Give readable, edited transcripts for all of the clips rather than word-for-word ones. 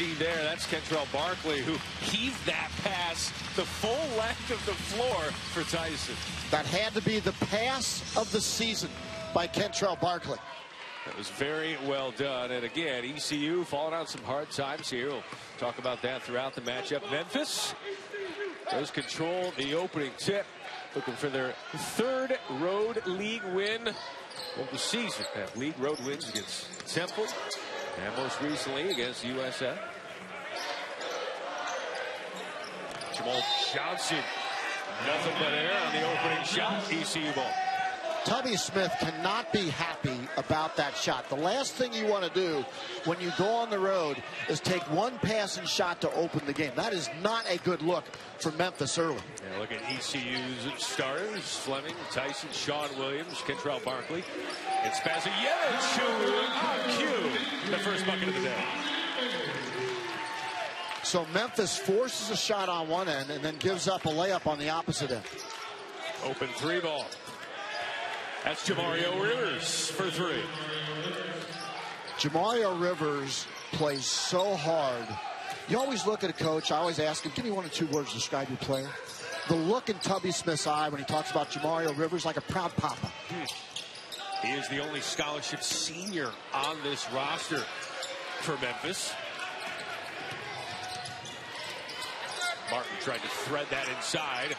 see there, that's Kentrell Barkley, who heaved that pass the full length of the floor for Tyson. That had to be the pass of the season by Kentrell Barkley. That was very well done. And again, ECU falling on some hard times here. We'll talk about that throughout the matchup. Memphis does control the opening tip, looking for their third road league win of the season. Have league road wins against Temple and most recently against USF. Jamal Johnson, nothing but air on the opening shot. ECU ball. Tubby Smith cannot be happy about that shot. The last thing you want to do when you go on the road is take one passing shot to open the game. That is not a good look for Memphis early. Yeah, look at ECU's starters: Fleming, Tyson, Sean Williams, Kentrell Barkley, and Spazzayevic on cue. The first bucket of the day. So Memphis forces a shot on one end and then gives up a layup on the opposite end. Open three ball. That's Jamario Rivers for three. Jamario Rivers plays so hard. You always look at a coach, I always ask him, give me one or two words to describe your player. The look in Tubby Smith's eye when he talks about Jamario Rivers, like a proud papa. He is the only scholarship senior on this roster for Memphis. Martin tried to thread that inside.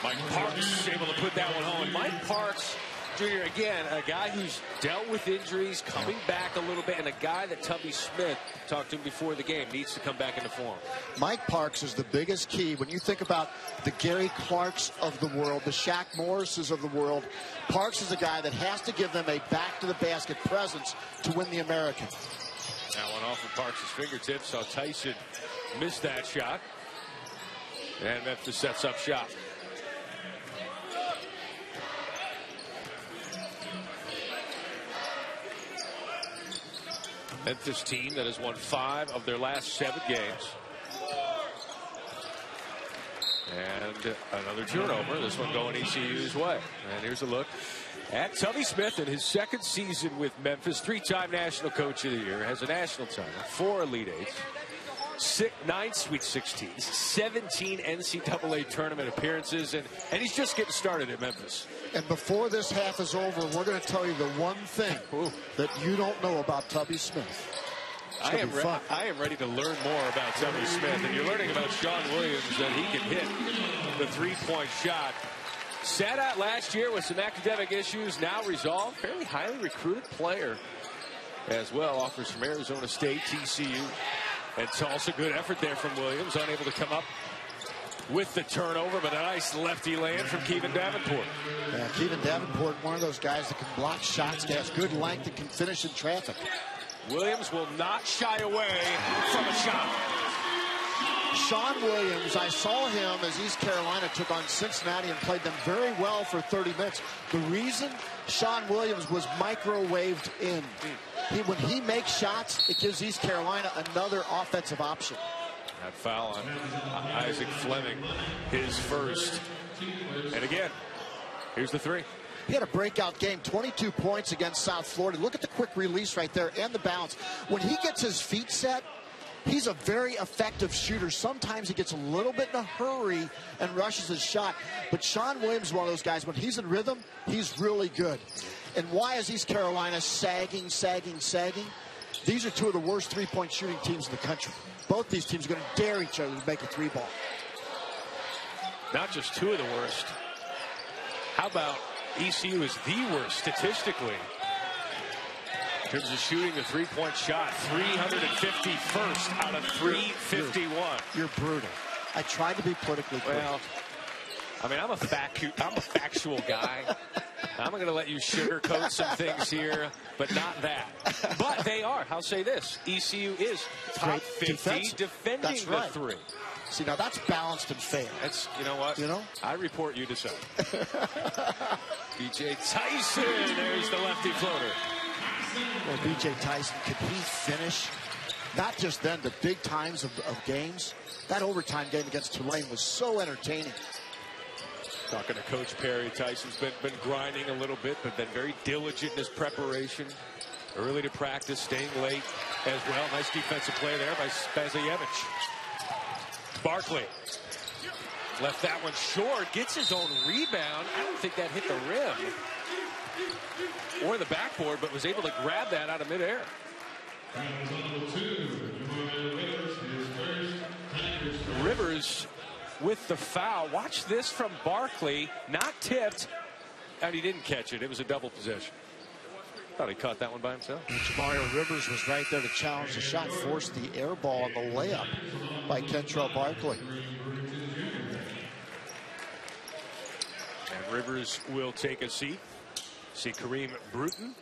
Mike Parks able to put that one home. Mike Parks, Jr., again, a guy who's dealt with injuries, coming back a little bit, and a guy that Tubby Smith talked to him before the game needs to come back into form. Mike Parks is the biggest key. When you think about the Gary Clarks of the world, the Shaq Morrises of the world, Parks is a guy that has to give them a back-to-the-basket presence to win the American. That one off of Parks' fingertips. Saw Tyson miss that shot. And Memphis sets up shop. Memphis team that has won 5 of their last 7 games. And another turnover. This one going ECU's way. And here's a look at Tubby Smith in his second season with Memphis. 3-time National Coach of the Year. Has a national title, 4 Elite Eights, 9 Sweet 16s, 17 NCAA tournament appearances, and he's just getting started at Memphis. And before this half is over, we're going to tell you the one thing that you don't know about Tubby Smith. I am ready to learn more about Tubby Smith, and you're learning about Sean Williams, that he can hit the three-point shot. Sat out last year with some academic issues, now resolved. Fairly highly recruited player as well. Offers from Arizona State, TCU, and Tulsa. Good effort there from Williams, unable to come up with the turnover, but a nice lefty land from Kevin Davenport. Yeah, Kevin Davenport, one of those guys that can block shots, has good length, and can finish in traffic. Williams will not shy away from a shot. Sean Williams, I saw him as East Carolina took on Cincinnati and played them very well for 30 minutes. The reason Sean Williams was microwaved in. When he makes shots, it gives East Carolina another offensive option. That foul on Isaac Fleming, his first. And again, here's the three. He had a breakout game, 22 points against South Florida. Look at the quick release right there and the bounce. When he gets his feet set, he's a very effective shooter. Sometimes he gets a little bit in a hurry and rushes his shot. But Sean Williams is one of those guys, when he's in rhythm, he's really good. And why is East Carolina sagging? These are 2 of the worst three-point shooting teams in the country. Both these teams are going to dare each other to make a 3-ball. Not just 2 of the worst. How about ECU is the worst statistically in terms of shooting the 3-point shot? 351st out of 351. You're brutal. I tried to be politically correct. Well, I mean, I'm a factual guy. I'm going to let you sugarcoat some things here, but not that. But they are. I'll say this. ECU is top 50 defending that's right. the 3. See, now that's balanced and fair. That's, you know what? You know? I report, you decide. B.J. Tyson, there's the lefty floater. Well, B.J. Tyson, could he finish? Not just then, the big times of games. That overtime game against Tulane was so entertaining. Talking to Coach Perry, Tyson's been grinding a little bit, but been very diligent in his preparation. Early to practice, staying late as well. Nice defensive play there by Spazajevich. Barkley left that one short, gets his own rebound. I don't think that hit the rim or the backboard, but was able to grab that out of midair. Rivers with the foul. Watch this from Barkley, not tipped, and he didn't catch it. It was a double possession. Thought he caught that one by himself. Mario Rivers was right there to challenge the shot, forced the air ball on the layup by Kentrell Barkley. And Rivers will take a seat. See Kareem Bruton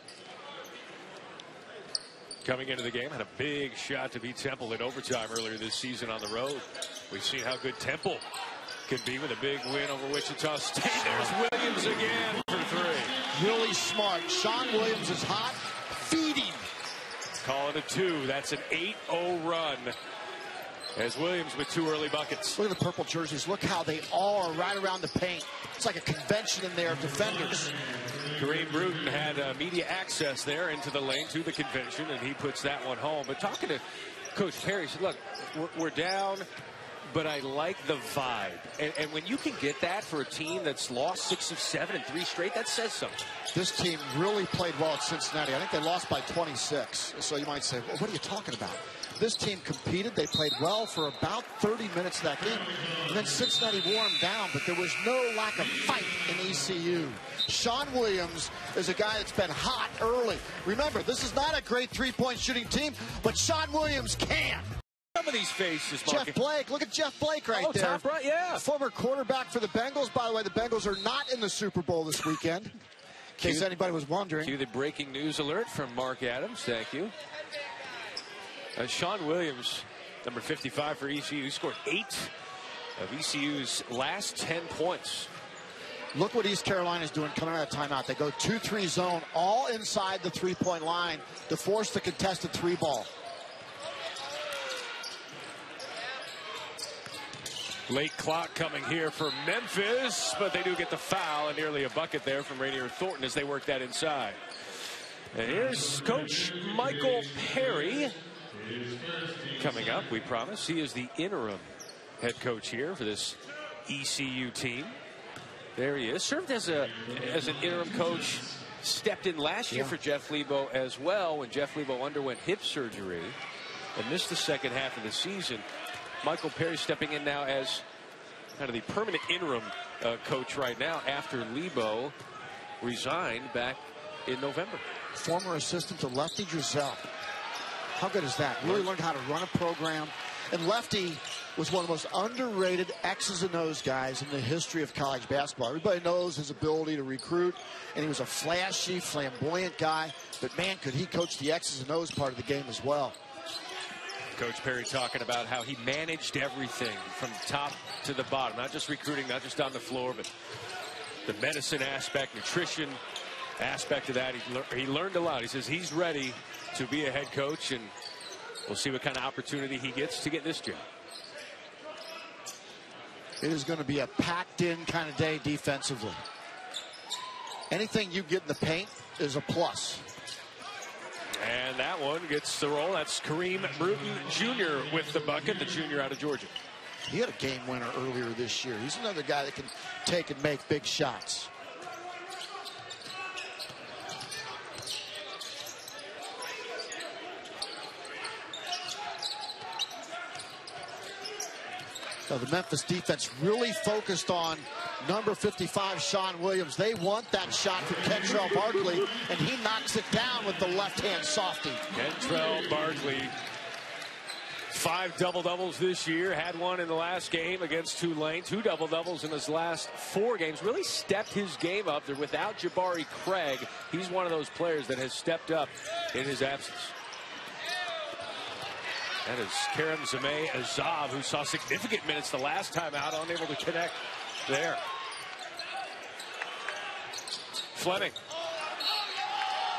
coming into the game. Had a big shot to beat Temple in overtime earlier this season on the road. We've seen how good Temple can be with a big win over Wichita State. There's Williams again for three. Really smart. Sean Williams is hot. Feeding. Call it a 2. That's an 8-0 run. As Williams with 2 early buckets. Look at the purple jerseys. Look how they all are right around the paint. It's like a convention in there of defenders. Kareem Bruton had media access there into the lane to the convention, and he puts that one home. But talking to Coach Perry, he said, look, we're down, but I like the vibe. And when you can get that for a team that's lost 6 of 7 and 3 straight, that says something. This team really played well at Cincinnati. I think they lost by 26. So you might say, well, what are you talking about? This team competed. They played well for about 30 minutes of that game. And then Cincinnati wore them down, but there was no lack of fight in ECU. Sean Williams is a guy that's been hot early. Remember, this is not a great three-point shooting team, but Sean Williams can. Some of these faces, Mark. Jeff Blake. Look at Jeff Blake right there. Top right, yeah. Former quarterback for the Bengals. By the way, the Bengals are not in the Super Bowl this weekend. In case anybody was wondering. Cue the breaking news alert from Mark Adams. Thank you. Sean Williams, number 55 for ECU, scored 8 of ECU's last 10 points. Look what East Carolina is doing coming out of timeout. They go 2-3 zone, all inside the three-point line to force the contested 3 ball. Late clock coming here for Memphis, but they do get the foul, and nearly a bucket there from Rainier Thornton as they work that inside. And here's Coach Michael Perry coming up, we promise. He is the interim head coach here for this ECU team. There he is. Served as an interim coach. Stepped in last year for Jeff Lebo as well when Jeff Lebo underwent hip surgery and missed the second half of the season. Michael Perry stepping in now as kind of the permanent interim coach right now after Lebo resigned back in November. Former assistant to Lefty Driesell. How good is that? Really learned how to run a program. And Lefty was one of the most underrated X's and O's guys in the history of college basketball. Everybody knows his ability to recruit, and he was a flashy, flamboyant guy. But, man, could he coach the X's and O's part of the game as well. Coach Perry talking about how he managed everything from top to the bottom. Not just recruiting, not just on the floor, but the medicine aspect, nutrition aspect of that. He learned a lot. He says he's ready to be a head coach, and we'll see what kind of opportunity he gets to get this job. It is going to be a packed-in kind of day defensively. Anything you get in the paint is a plus. And that one gets the roll. That's Kareem Bruton Jr. with the bucket, the junior out of Georgia. He had a game winner earlier this year. He's another guy that can take and make big shots. So the Memphis defense really focused on number 55, Sean Williams. They want that shot from Kentrell Barkley, and he knocks it down with the left-hand softy. Kentrell Barkley, 5 double-doubles this year. Had one in the last game against Tulane. 2 double-doubles in his last 4 games. Really stepped his game up there without Jabari Craig. He's one of those players that has stepped up in his absence. That is Karim Zame-Azov, who saw significant minutes the last time out, unable to connect there. Fleming.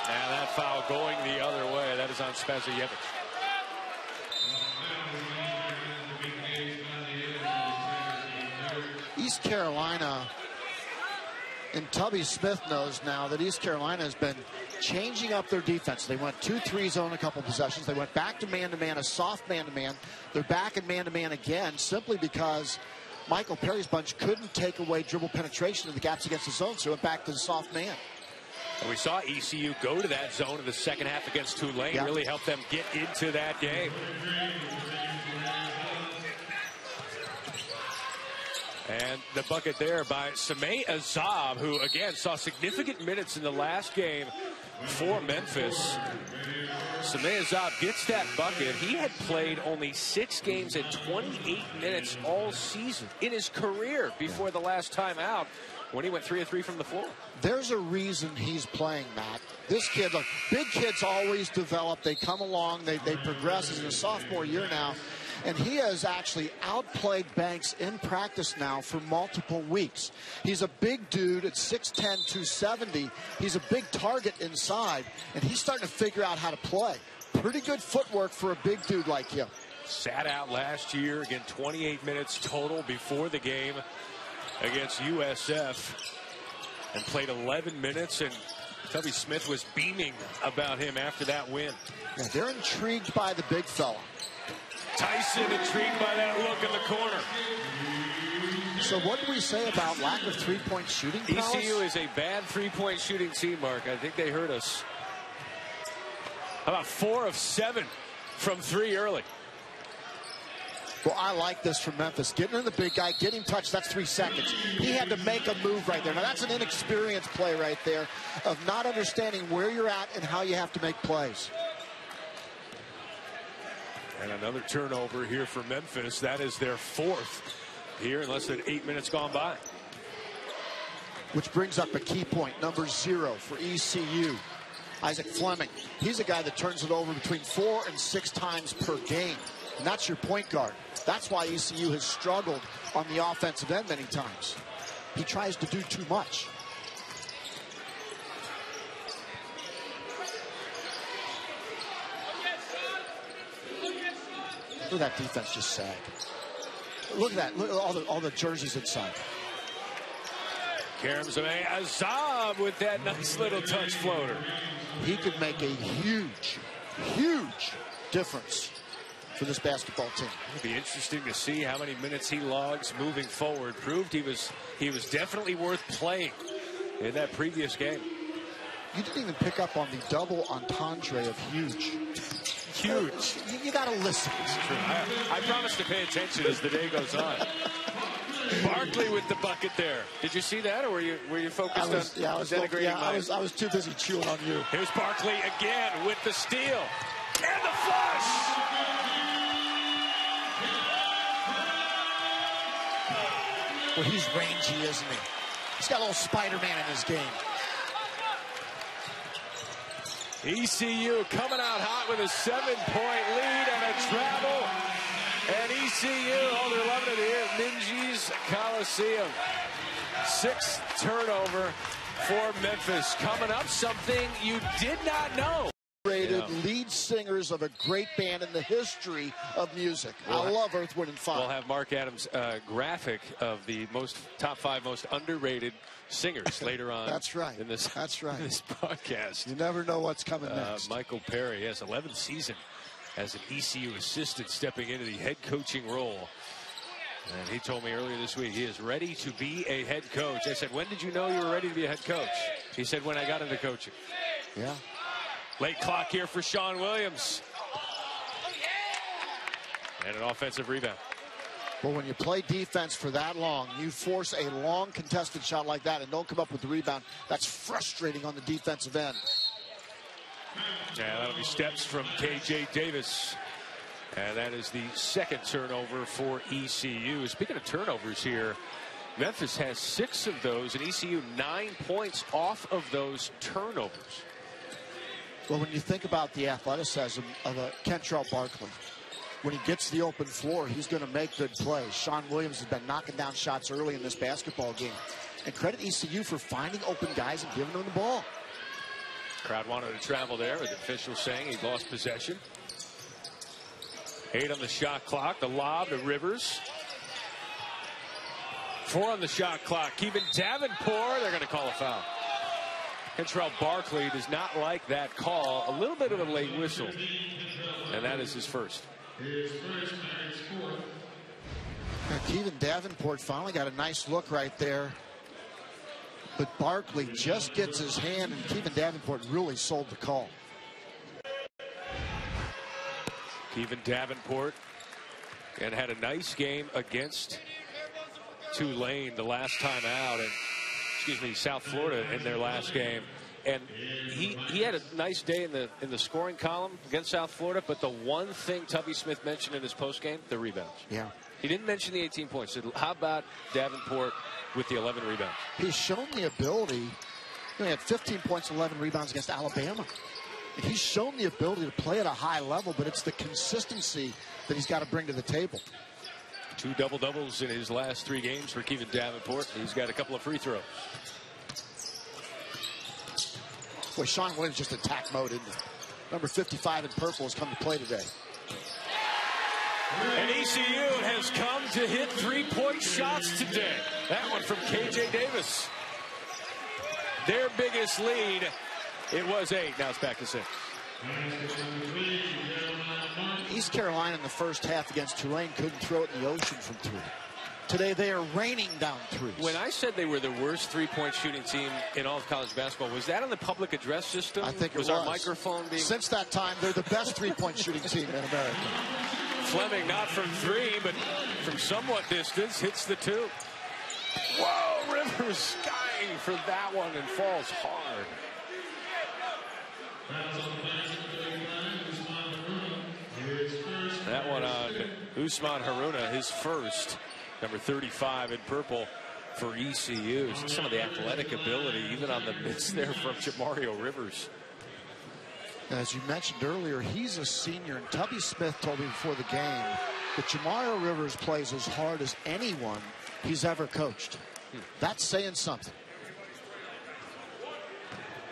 And that foul going the other way. That is on Spazajevich. East Carolina, and Tubby Smith knows now that East Carolina has been changing up their defense. They went 2-3 zone a couple possessions. They went back to man-to-man, a soft man-to-man. They're back in man-to-man again simply because Michael Perry's bunch couldn't take away dribble penetration in the gaps against the zone, so it went back to the soft man. We saw ECU go to that zone in the second half against Tulane. Yep. Really helped them get into that game. And the bucket there by Sameh Azab, who, again, saw significant minutes in the last game for Memphis. Sameh Azab gets that bucket. He had played only 6 games at 28 minutes all season in his career before the last time out when he went 3 of 3 from the floor. There's a reason he's playing, Matt. This kid, look, big kids always develop. They come along. They progress. He's in his sophomore year now. And he has actually outplayed Banks in practice now for multiple weeks. He's a big dude at 6'10", 270. He's a big target inside, and he's starting to figure out how to play. Pretty good footwork for a big dude like him. Sat out last year, again, 28 minutes total before the game against USF, and played 11 minutes, and Tubby Smith was beaming about him after that win. Yeah, they're intrigued by the big fella. Tyson intrigued by that look in the corner. So what do we say about lack of three-point shooting prowess? ECU is a bad three-point shooting team, Mark. I think they hurt us. How about 4 of 7 from 3 early? Well, I like this from Memphis. Getting in the big guy, getting touched, that's 3 seconds. He had to make a move right there. Now, that's an inexperienced play right there of not understanding where you're at and how you have to make plays. And another turnover here for Memphis. That is their 4th here in less than 8 minutes gone by. Which brings up a key point, number 0 for ECU. Isaac Fleming. He's a guy that turns it over between 4 and 6 times per game. And that's your point guard. That's why ECU has struggled on the offensive end many times. He tries to do too much. Look at that defense just sag. Look at that. Look at all the jerseys inside. Karim Azab with that nice little touch floater. He could make a huge, huge difference for this basketball team. It'll be interesting to see how many minutes he logs moving forward. Proved he was definitely worth playing in that previous game. You didn't even pick up on the double entendre of huge. Huge. You got to listen. It's true. I promise to pay attention as the day goes on. Barkley with the bucket there. Did you see that, or were you focused on denigrating? I was too busy chewing on you. Here's Barkley again with the steal and the flush. Well, he's rangy, isn't he? He's got a little Spider-Man in his game. ECU coming out hot with a 7-point lead and a travel. And ECU, they're loving it here at Minji's Coliseum. 6th turnover for Memphis. Coming up, something you did not know. Lead singers of a great band in the history of music. I love Earth, Wind & Fire. We'll have Mark Adams' graphic of the top 5 most underrated singers later on. That's right. In this podcast. You never know what's coming next. Michael Perry has 11th season as an ECU assistant, stepping into the head coaching role. And he told me earlier this week he is ready to be a head coach. I said, when did you know you were ready to be a head coach? He said, when I got into coaching. Yeah. Late clock here for Sean Williams. And an offensive rebound. Well, when you play defense for that long, you force a long contested shot like that and don't come up with the rebound. That's frustrating on the defensive end. Yeah, that'll be steps from KJ Davis. And that is the 2nd turnover for ECU. Speaking of turnovers here, Memphis has 6 of those, and ECU 9 points off of those turnovers. Well, when you think about the athleticism of a Kentrell Barkley, when he gets the open floor, he's going to make good plays. Sean Williams has been knocking down shots early in this basketball game. And credit ECU for finding open guys and giving them the ball. Crowd wanted to travel there, with officials saying he lost possession. 8 on the shot clock. The lob to Rivers. 4 on the shot clock. Keeping Davenport. They're going to call a foul. Kentrell Barkley does not like that call. A little bit of a late whistle. And that is his first. Kevin Davenport finally got a nice look right there. But Barkley just gets his hand, and Kevin Davenport really sold the call. Kevin Davenport and had a nice game against Tulane the last time out, and South Florida in their last game. And he had a nice day in the scoring column against South Florida, but the one thing Tubby Smith mentioned in his postgame, the rebounds. Yeah. He didn't mention the 18 points. He said, how about Davenport with the 11 rebounds? He's shown the ability. He had 15 points, 11 rebounds against Alabama. And he's shown the ability to play at a high level, but it's the consistency that he's got to bring to the table. 2 double-doubles in his last 3 games for Kevin Davenport. He's got a couple of free throws. Boy, Sean Williams just attack mode, isn't he? Number 55 in purple has come to play today. And ECU has come to hit 3-point shots today. That one from KJ Davis. Their biggest lead, it was 8. Now it's back to 6. East Carolina in the first half against Tulane couldn't throw it in the ocean from 3. Today they are raining down 3s. When I said they were the worst 3-point shooting team in all of college basketball, was that on the public address system? I think it was. Our microphone being... Since that time, they're the best 3-point shooting team in America. Fleming, not from 3, but from somewhat distance, hits the 2. Whoa, Rivers skying for that one and falls hard. That one on Usman Haruna, his first. Number 35 in purple for ECU. Some of the athletic ability, even on the miss there from Jamario Rivers. As you mentioned earlier, he's a senior, and Tubby Smith told me before the game that Jamario Rivers plays as hard as anyone he's ever coached. That's saying something.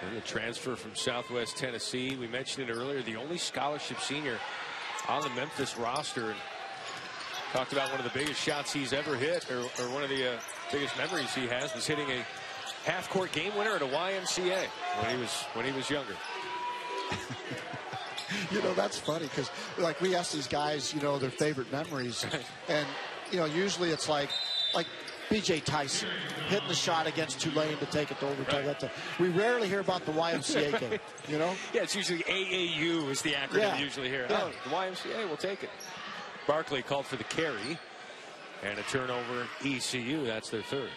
And the transfer from Southwest Tennessee. We mentioned it earlier, the only scholarship senior on the Memphis roster. And talked about one of the biggest shots he's ever hit, or one of the biggest memories he has was hitting a half-court game winner at a YMCA when he was younger. You know, that's funny because, like, we ask these guys, you know, their favorite memories, and you know, usually it's like B.J. Tyson hitting the shot against Tulane to take it to overtime. Right. We rarely hear about the YMCA game, you know? Yeah, it's usually AAU is the acronym you usually hear. Yeah. Oh, the YMCA, we'll take it. Barkley called for the carry, and a turnover ECU. That's their 3rd.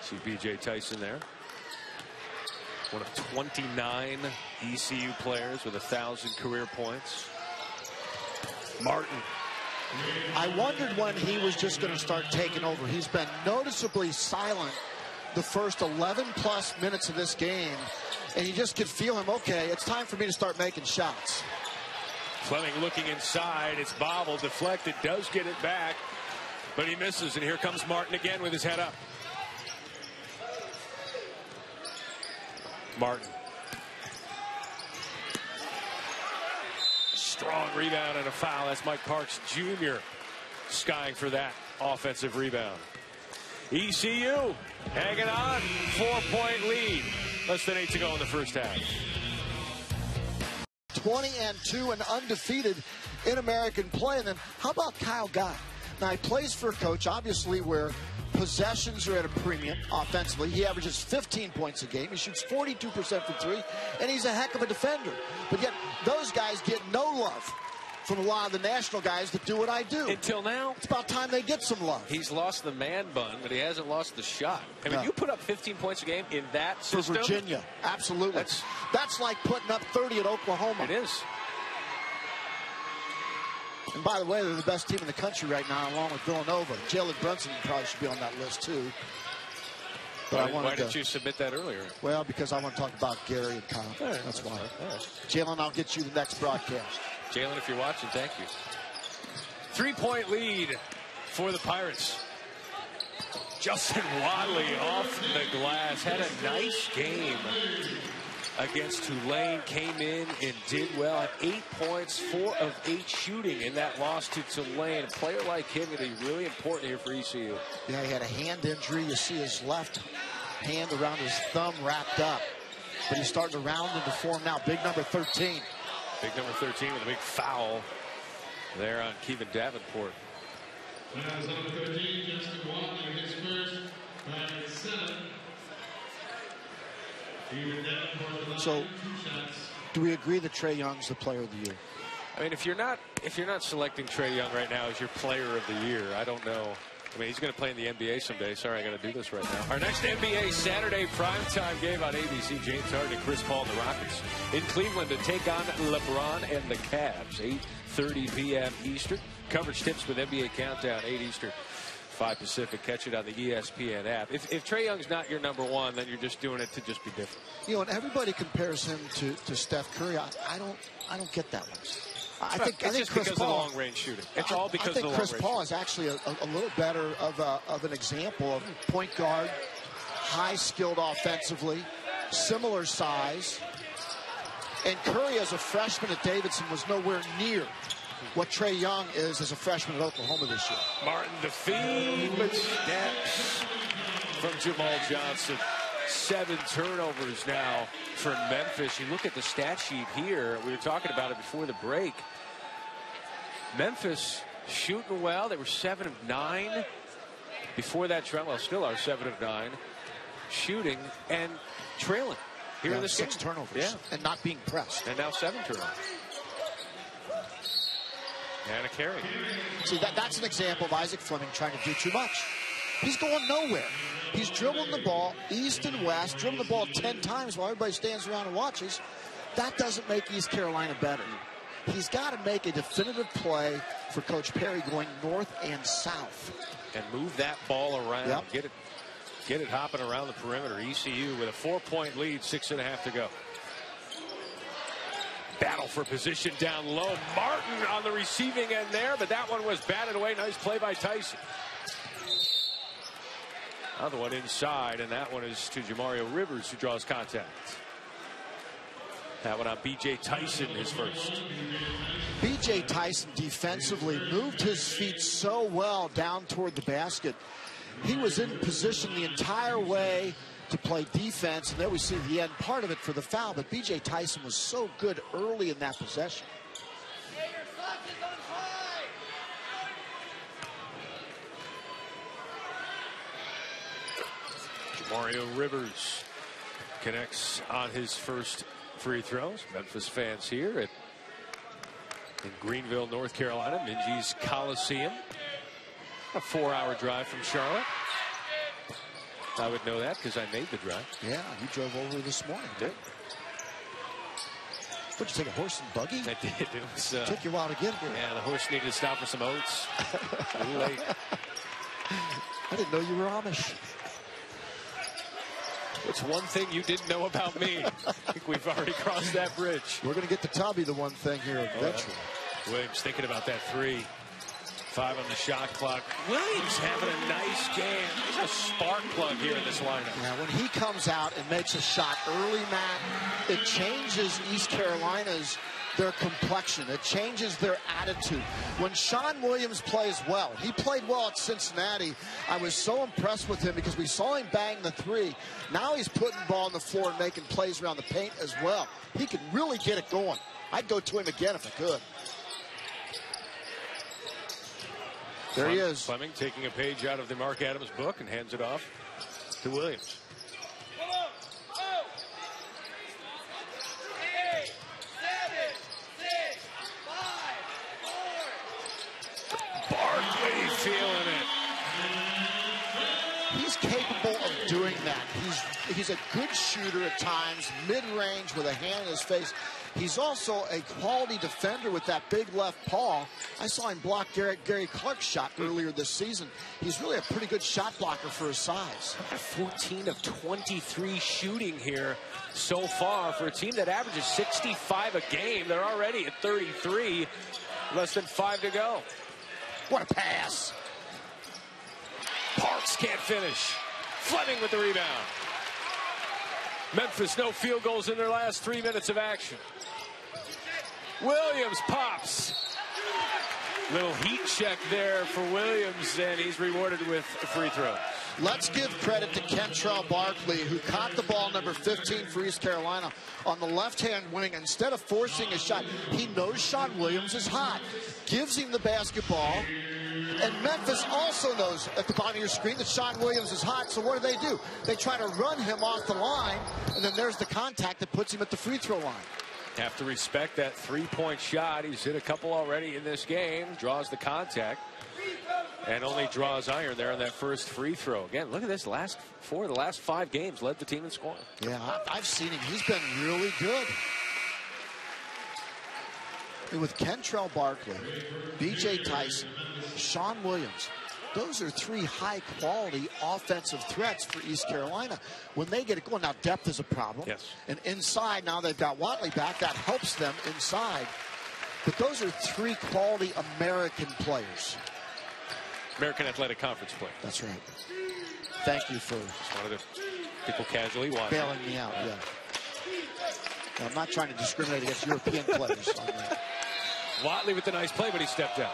See B.J. Tyson there. One of 29 ECU players with 1,000 career points. Martin. I wondered when he was just going to start taking over. He's been noticeably silent the first 11-plus minutes of this game, and you just could feel him, okay, it's time for me to start making shots. Fleming looking inside. It's bobbled, deflected, does get it back, but he misses, and here comes Martin again with his head up. Martin. Strong rebound and a foul. That's Mike Parks Jr. skying for that offensive rebound. ECU hanging on. 4-point lead. Less than 8 to go in the first half. 20-2 and undefeated in American play. And then how about Kyle Guy? Now, he plays for a coach, obviously, where possessions are at a premium offensively. He averages 15 points a game. He shoots 42% from 3, and he's a heck of a defender. But yet, those guys get no love from a lot of the national guys that do what I do. Until now. It's about time they get some love. He's lost the man bun, but he hasn't lost the shot. I mean, you put up 15 points a game in that system. For Virginia, absolutely. That's like putting up 30 at Oklahoma. It is. And by the way, they're the best team in the country right now, along with Villanova. Jalen Brunson probably should be on that list, too. But why didn't you submit that earlier? Well, because I want to talk about Gary and Kyle. Right, that's why. Right. Jalen, I'll get you the next broadcast. Jalen, if you're watching, thank you. 3-point lead for the Pirates. Justin Wadley off the glass. Had a nice game against Tulane. Came in and did well. Had 8 points, 4 of 8 shooting in that loss to Tulane. A player like him would be really important here for ECU. Yeah, he had a hand injury. You see his left hand around his thumb wrapped up. but he's starting to round into form now. Big number 13. Big number 13 with a big foul there on Kevin Davenport. Number 13, Justin Walker, his first by 7. So, do we agree that Trae Young's the player of the year? I mean, if you're not selecting Trae Young right now as your player of the year, I don't know. I mean, he's going to play in the NBA someday. Sorry, I got to do this right now. Our next NBA Saturday primetime game on ABC. James Harden and Chris Paul and the Rockets in Cleveland to take on LeBron and the Cavs. 8:30 p.m. Eastern. Coverage tips with NBA Countdown, 8 Eastern, 5 Pacific. Catch it on the ESPN app. If Trae Young's not your number one, then you're just doing it to just be different. You know, and everybody compares him to Steph Curry. I don't get that one. I think Chris because of the long-range shooting. It's all because of the long-range. I think Chris Paul is actually a little better of an example of point guard, high-skilled offensively, similar size. And Curry, as a freshman at Davidson, was nowhere near what Trae Young is as a freshman at Oklahoma this year. Martin defeat, but steps from Jamal Johnson. 7 turnovers now for Memphis. You look at the stat sheet here. We were talking about it before the break. Memphis shooting well. They were 7 of 9 before that trend. Well, still are 7 of 9 shooting and trailing here in the 6 turnovers and not being pressed. And now 7 turnovers. And a carry. See, that's an example of Isaac Fleming trying to do too much. He's going nowhere. He's dribbling the ball east and west, dribbling the ball 10 times while everybody stands around and watches. That doesn't make East Carolina better. He's got to make a definitive play for Coach Perry going north and south. And move that ball around. Yep. Get it hopping around the perimeter. ECU with a 4-point lead, 6.5 to go. Battle for position down low. Martin on the receiving end there, but that one was batted away. Nice play by Tyson. Another one inside, and that one is to Jamario Rivers, who draws contact. That one on B.J. Tyson, his first. B.J. Tyson defensively moved his feet so well down toward the basket. He was in position the entire way to play defense, and there we see the end part of it for the foul, but B.J. Tyson was so good early in that possession. Mario Rivers connects on his first free throws. Memphis fans here in Greenville, North Carolina, Minji's Coliseum. A 4-hour drive from Charlotte. I would know that because I made the drive. Yeah, you drove over this morning. Did. Would you take a horse and buggy? I did. It was, took you a while to get here. Yeah, the horse needed to stop for some oats. A little late. I didn't know you were Amish. It's one thing you didn't know about me. I think we've already crossed that bridge. We're going to get to Tubby the one thing here eventually. Yeah. Williams thinking about that 3. 5 on the shot clock. Williams having a nice game. He's a spark plug here in this lineup. Yeah, when he comes out and makes a shot early, Matt, it changes East Carolina's their complexion. It changes their attitude. When Sean Williams plays well, he played well at Cincinnati. I was so impressed with him because we saw him bang the 3. Now he's putting the ball on the floor and making plays around the paint as well. He can really get it going. I'd go to him again if I could. There he is. Fleming taking a page out of the Mark Adams book and hands it off to Williams. Barkley feeling it. He's capable of doing that. He's a good shooter at times, mid-range with a hand in his face. He's also a quality defender with that big left paw. I saw him block Gary Clark's shot earlier this season. He's really a pretty good shot blocker for his size. 14 of 23 shooting here so far for a team that averages 65 a game. They're already at 33, less than 5 to go. What a pass. Parks can't finish. Fleming with the rebound. Memphis, no field goals in their last 3 minutes of action. Williams pops. Little heat check there for Williams, and he's rewarded with a free throw. Let's give credit to Kentrell Barkley, who caught the ball, number 15 for East Carolina, on the left-hand wing. Instead of forcing a shot, he knows Sean Williams is hot, gives him the basketball. And Memphis also knows at the bottom of your screen that Sean Williams is hot, so what do? They try to run him off the line, and then there's the contact that puts him at the free throw line. Have to respect that three-point shot. He's hit a couple already in this game, draws the contact, and only draws iron there on that first free throw. Again, look at this, the last 5 games led the team in scoring. Yeah, I've seen him. He's been really good. And with Kentrell Barkley, B.J. Tyson, Sean Williams, those are 3 high-quality offensive threats for East Carolina. When they get it going, now depth is a problem. Yes. And inside, now they've got Watley back. That helps them inside. But those are 3 quality American players. American Athletic Conference play. That's right. Thank you for just wanted to people casually watching. Bailing me out, yeah. Well, I'm not trying to discriminate against European players on that. Watley with the nice play, but he stepped out.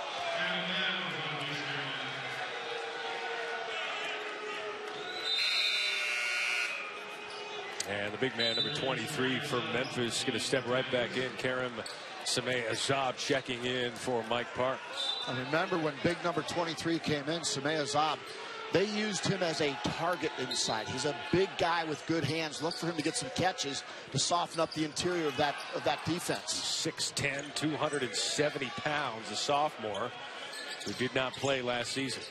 And the big man, number 23 from Memphis, going to step right back in. Karim Sameh-Azab checking in for Mike Parks. I remember when big number 23 came in, Sameh-Azab, they used him as a target inside. He's a big guy with good hands. Look for him to get some catches to soften up the interior of that defense. 6'10", 270 pounds, a sophomore who did not play last season.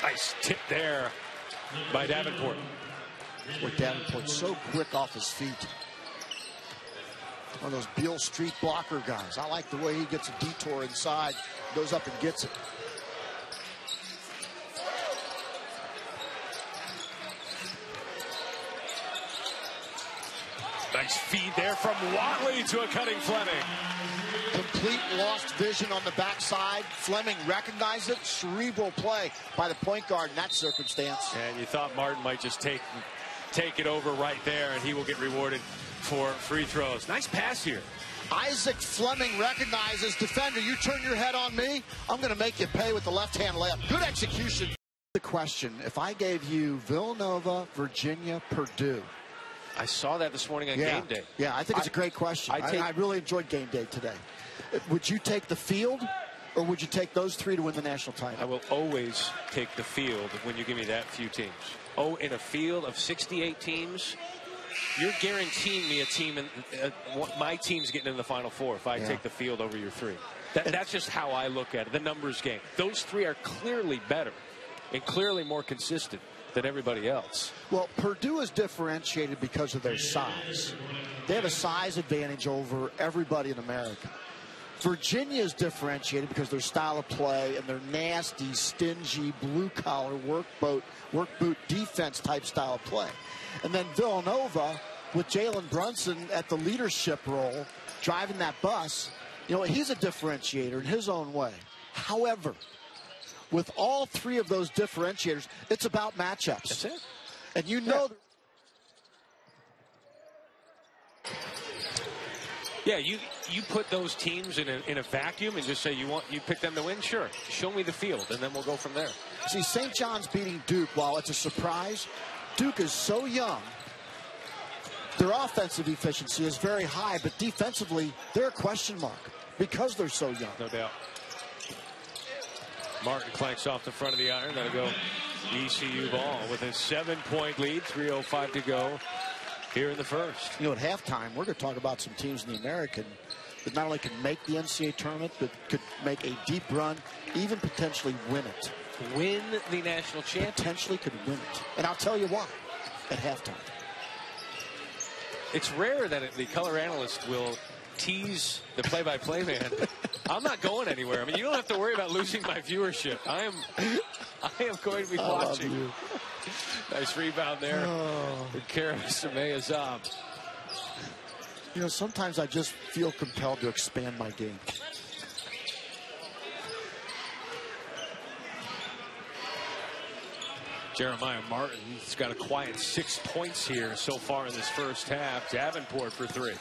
Nice tip there by Davenport. Boy, Davenport's so quick off his feet. One of those Beale Street blocker guys. I like the way he gets a detour inside, goes up and gets it. Nice feed there from Watley to a cutting Fleming. Complete lost vision on the backside. Fleming recognized it. Cerebral play by the point guard in that circumstance. And you thought Martin might just take it over right there, and he will get rewarded for free throws. Nice pass here. Isaac Fleming recognizes, defender, you turn your head on me, I'm going to make you pay with the left-hand layup. Good execution. The question, if I gave you Villanova, Virginia, Purdue. I saw that this morning on Game Day. Yeah, I think it's a great question. I really enjoyed Game Day today. Would you take the field, or would you take those 3 to win the national title? I will always take the field when you give me that few teams. Oh, in a field of 68 teams, you're guaranteeing me a team, my team's getting in the Final Four if I take the field over your 3. That's just how I look at it, the numbers game. Those 3 are clearly better and clearly more consistent than everybody else. Well, Purdue is differentiated because of their size. They have a size advantage over everybody in America. Virginia is differentiated because their style of play and their nasty, stingy, blue-collar work boot defense type style of play. And then Villanova, with Jalen Brunson at the leadership role, driving that bus, you know, he's a differentiator in his own way. However, with all 3 of those differentiators, it's about matchups. That's it. And you know... Yeah, you put those teams in a vacuum and just say you pick them to win. Sure, show me the field, and then we'll go from there. See, St. John's beating Duke, while it's a surprise, Duke is so young. Their offensive efficiency is very high, but defensively, they're a question mark because they're so young. No doubt. Martin clanks off the front of the iron. That'll go ECU ball with a 7-point lead. 3:05 to go here in the first. You know, at halftime, we're going to talk about some teams in the American that not only can make the NCAA tournament, but could make a deep run, even potentially win it. Win the national championship. Potentially could win it. And I'll tell you why at halftime. It's rare that the color analyst will tease the play-by-play man. I'm not going anywhere. I mean, you don't have to worry about losing my viewership. I am going to be watching. Nice rebound there. Karim Sameh-Azab. You know, sometimes I just feel compelled to expand my game. Jeremiah Martin's got a quiet 6 points here so far in this first half. Davenport for 3.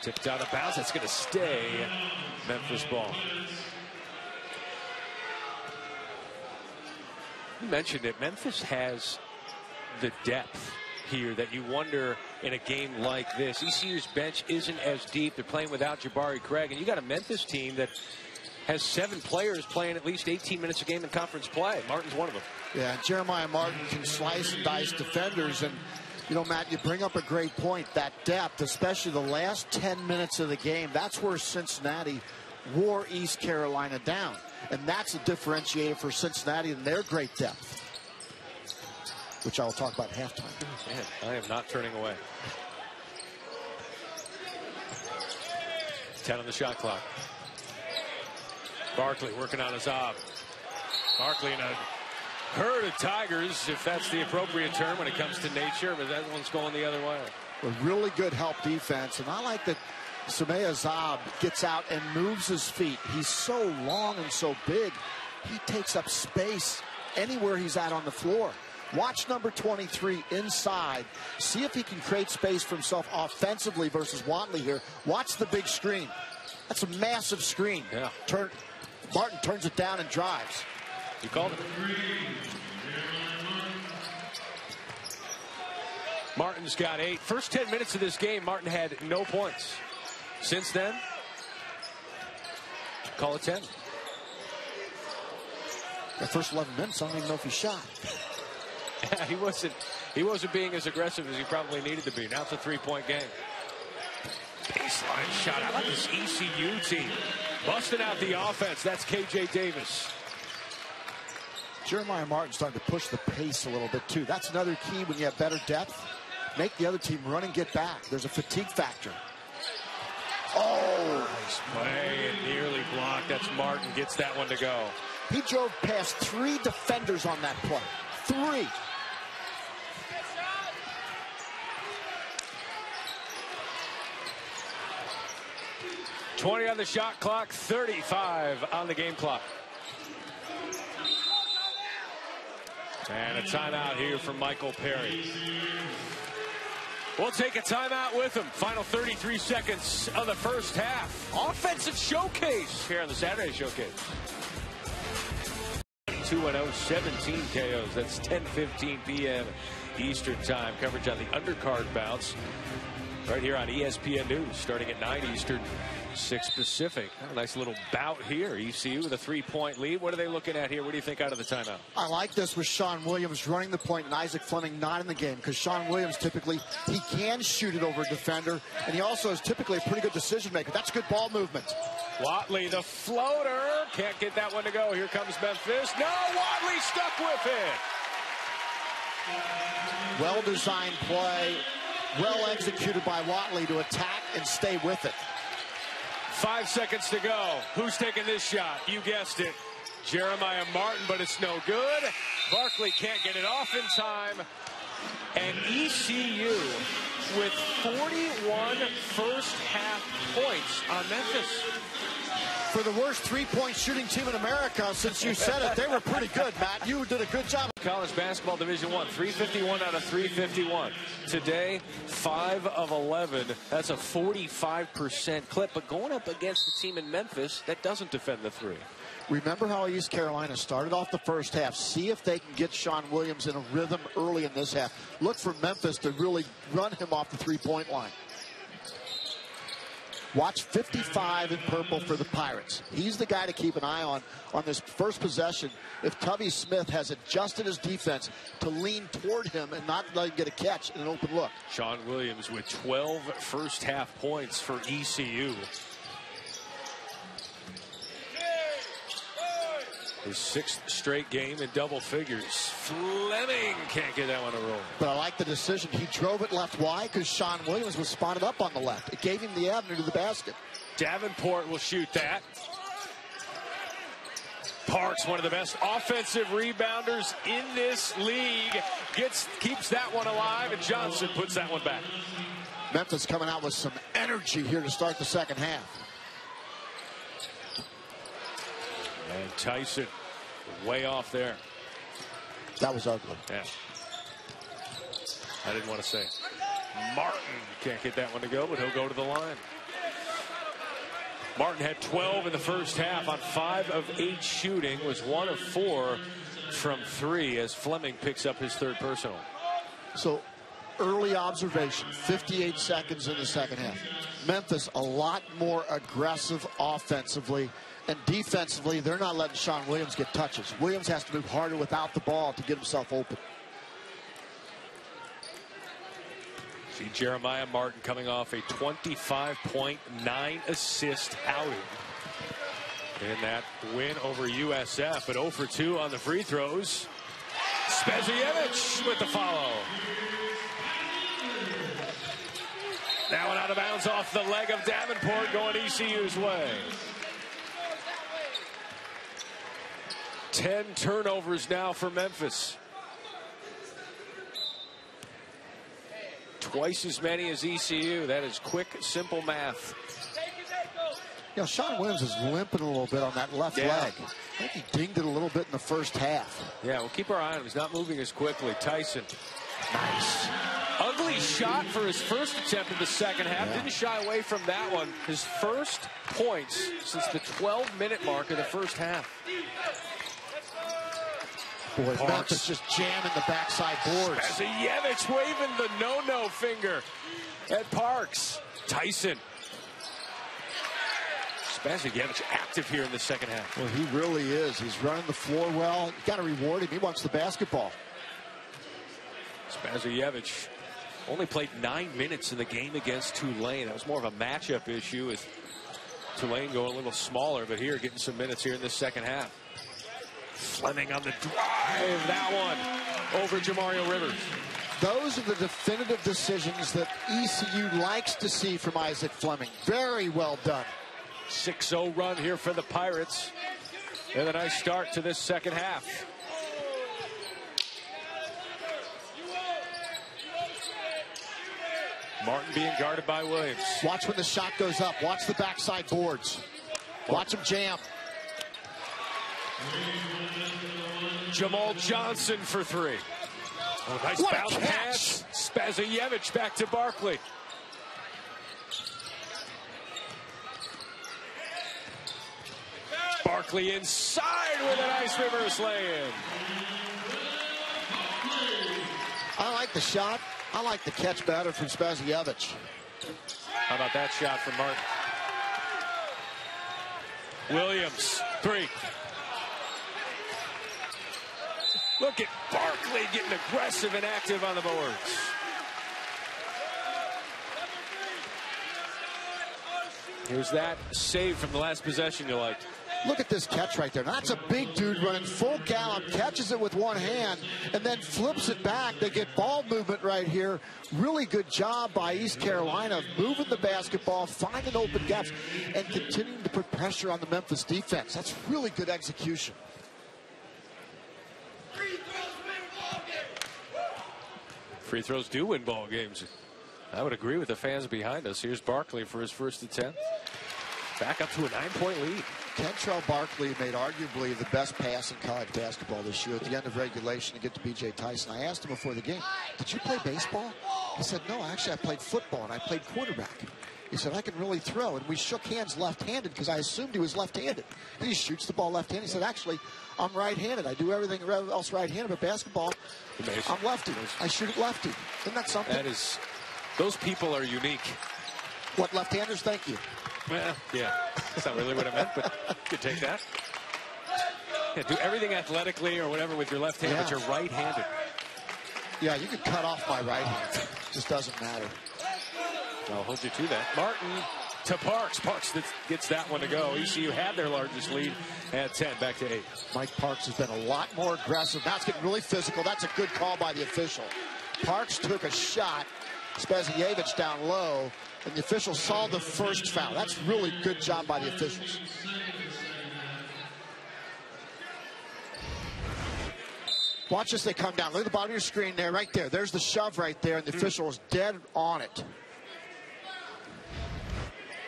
Tipped out of bounds. That's going to stay Memphis ball. You mentioned it. Memphis has the depth here that you wonder in a game like this. ECU's bench isn't as deep. They're playing without Jabari Craig. And you got a Memphis team that has 7 players playing at least 18 minutes a game in conference play. Martin's one of them. Yeah, Jeremiah Martin can slice and dice defenders. And, you know, Matt, you bring up a great point. That depth, especially the last 10 minutes of the game, that's where Cincinnati wore East Carolina down. And that's a differentiator for Cincinnati and their great depth, which I'll talk about at halftime. Man, I am not turning away. 10 on the shot clock. Barkley working on his ob. Barkley in a herd of tigers, if that's the appropriate term when it comes to nature, but that one's going the other way. A really good help defense, and I like that Sameh Azab gets out and moves his feet. He's so long and so big, he takes up space anywhere he's at on the floor. Watch number 23 inside. See if he can create space for himself offensively versus Watley here. Watch the big screen. That's a massive screen. Yeah. Martin turns it down and drives. You called it. Martin's got 8. First 10 minutes of this game, Martin had no points. Since then, call it 10. The first 11 minutes, I don't even know if he shot. Yeah, he wasn't being as aggressive as he probably needed to be. Now it's a 3-point game. Baseline shot. I like this ECU team busting out the offense. That's KJ Davis. Jeremiah Martin starting to push the pace a little bit too. That's another key when you have better depth. Make the other team run and get back. There's a fatigue factor. Oh, nice play and nearly blocked. That's Martin, gets that one to go. He drove past 3 defenders on that play. 3. $20 on the shot clock, 35 on the game clock. And a timeout here from Michael Perry. We'll take a timeout with him. Final 33 seconds of the first half. Offensive showcase here on the Saturday Showcase. 2-0, 17 KOs. That's 10:15 p.m. Eastern time. Coverage on the undercard bounce right here on ESPN News, starting at 9 Eastern, 6 Pacific. A nice little bout here. ECU with a 3-point lead. What are they looking at here? What do you think out of the timeout? I like this with Sean Williams running the point and Isaac Fleming not in the game, because Sean Williams typically, he can shoot it over a defender, and he also is typically a pretty good decision maker. That's good ball movement. Watley, the floater. Can't get that one to go. Here comes Memphis. No, Watley stuck with it. Well-designed play. Well executed by Watley to attack and stay with it. 5 seconds to go. Who's taking this shot? You guessed it. Jeremiah Martin, but it's no good. Barkley can't get it off in time. And ECU with 41 first half points on Memphis. For the worst 3-point shooting team in America, since you said it, they were pretty good, Matt. You did a good job. College basketball Division I, 351 out of 351. Today, 5 of 11. That's a 45% clip. But going up against the team in Memphis that doesn't defend the 3. Remember how East Carolina started off the first half. See if they can get Sean Williams in a rhythm early in this half. Look for Memphis to really run him off the 3-point line. Watch 55 in purple for the Pirates. He's the guy to keep an eye on this first possession. If Tubby Smith has adjusted his defense to lean toward him and not let him get a catch in an open look. Sean Williams with 12 first half points for ECU. His 6th straight game in double figures. Fleming can't get that one to roll. But I like the decision. He drove it left wide because Sean Williams was spotted up on the left. It gave him the avenue to the basket. Davenport will shoot that. Parks, one of the best offensive rebounders in this league, keeps that one alive, and Johnson puts that one back. Memphis coming out with some energy here to start the second half. And Tyson way off there. That was ugly. Yeah. I didn't want to say it. Martin can't get that one to go, but he'll go to the line. Martin had 12 in the first half on 5 of 8 shooting, was 1 of 4 from 3 as Fleming picks up his 3rd personal. So early observation, 58 seconds in the second half. Memphis a lot more aggressive offensively, and defensively they're not letting Sean Williams get touches. Williams has to move harder without the ball to get himself open. See Jeremiah Martin coming off a 25-point, 9-assist outing in that win over USF, but 0 for 2 on the free throws. Spezievich with the follow. That one out of bounds off the leg of Davenport, going ECU's way. 10 turnovers now for Memphis. Twice as many as ECU. That is quick, simple math. You know, Sean Williams is limping a little bit on that left leg. I think he dinged it a little bit in the first half. Yeah, we'll keep our eye on him. He's not moving as quickly. Tyson. Nice. Ugly shot for his first attempt in the second half. Didn't shy away from that one. His first points since the 12-minute mark of the first half. Boy, Memphis just jamming the backside boards. Spezievich waving the no-no finger at Parks. Tyson. Spezievich active here in the second half. Well, he really is. He's running the floor well. You got to reward him. He wants the basketball. Spezievich only played 9 minutes in the game against Tulane. That was more of a matchup issue with Tulane going a little smaller, but here getting some minutes here in the second half. Fleming on the drive. That one over Jamario Rivers. Those are the definitive decisions that ECU likes to see from Isaac Fleming. Very well done. 6-0 run here for the Pirates. And a nice start to this second half. Martin being guarded by Williams. Watch when the shot goes up. Watch the backside boards. Watch him jam. Jamal Johnson for 3. Oh, nice what bounce pass. Spezievich back to Barkley. Barkley inside with a nice reverse lay-in. I like the shot. I like the catch better from Spezievich. How about that shot from Martin? Williams, 3. Look at Barkley getting aggressive and active on the boards. Here's that save from the last possession you liked. Look at this catch right there. Now, that's a big dude running full gallop, catches it with one hand, and then flips it back. They get ball movement right here. Really good job by East Carolina of moving the basketball, finding open gaps, and continuing to put pressure on the Memphis defense. That's really good execution. Free throws do win ball games. I would agree with the fans behind us. Here's Barkley for his first attempt. Back up to a 9-point lead. Kentrell Barkley made arguably the best pass in college basketball this year at the end of regulation to get to B.J. Tyson. I asked him before the game, did you play baseball? He said, no, actually I played football and I played quarterback. He said, I can really throw. And we shook hands left-handed because I assumed he was left-handed. And he shoots the ball left-handed. He said, actually, I'm right-handed. I do everything else right-handed, but basketball, amazing. I'm lefty. I shoot it lefty. Isn't that something? That is, those people are unique. What, left-handers? Thank you. Well, yeah, that's not really what I meant, but you could take that. Yeah, do everything athletically or whatever with your left hand, but you're right-handed. Yeah, you could cut off my right hand. Just doesn't matter. I'll hold you to that. Martin to Parks. Parks gets that one to go. ECU had their largest lead at 10, back to 8. Mike Parks has been a lot more aggressive. Now it's getting really physical. That's a good call by the official. Parks took a shot. Spezievich down low. And the official saw the first foul. That's really good job by the officials. Watch as they come down. Look at the bottom of your screen there, right there. There's the shove right there, and the official is dead on it.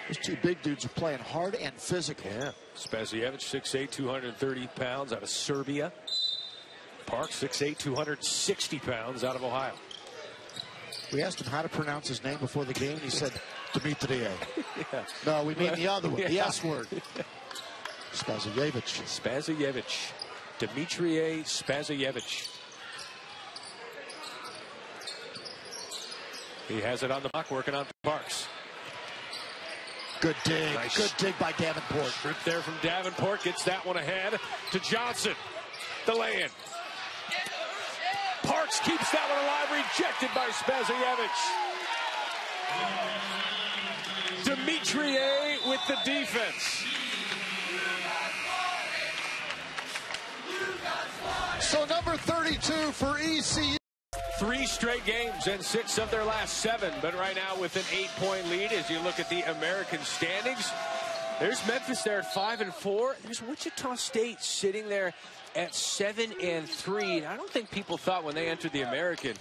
Those two big dudes are playing hard and physical. Yeah. Spezievich, 6'8", 230 pounds out of Serbia. Parks, 6'8", 260 pounds out of Ohio. We asked him how to pronounce his name before the game, and he said Dimitriye. Yeah. No, we mean the other one, the S word. Spazajevich. Spazajevich. Dimitriye Spazajevich. He has it on the block, working on Parks. Good dig. Nice. Good dig by Davenport. Trip there from Davenport. Gets that one ahead to Johnson. The lay-in. Parks keeps that one alive. Rejected by Spazajevich. Dimitriye with the defense. So number 32 for ECU. 3 straight games and 6 of their last 7. But right now with an 8-point lead as you look at the American standings. There's Memphis there at 5-4. There's Wichita State sitting there at 7-3. I don't think people thought when they entered the American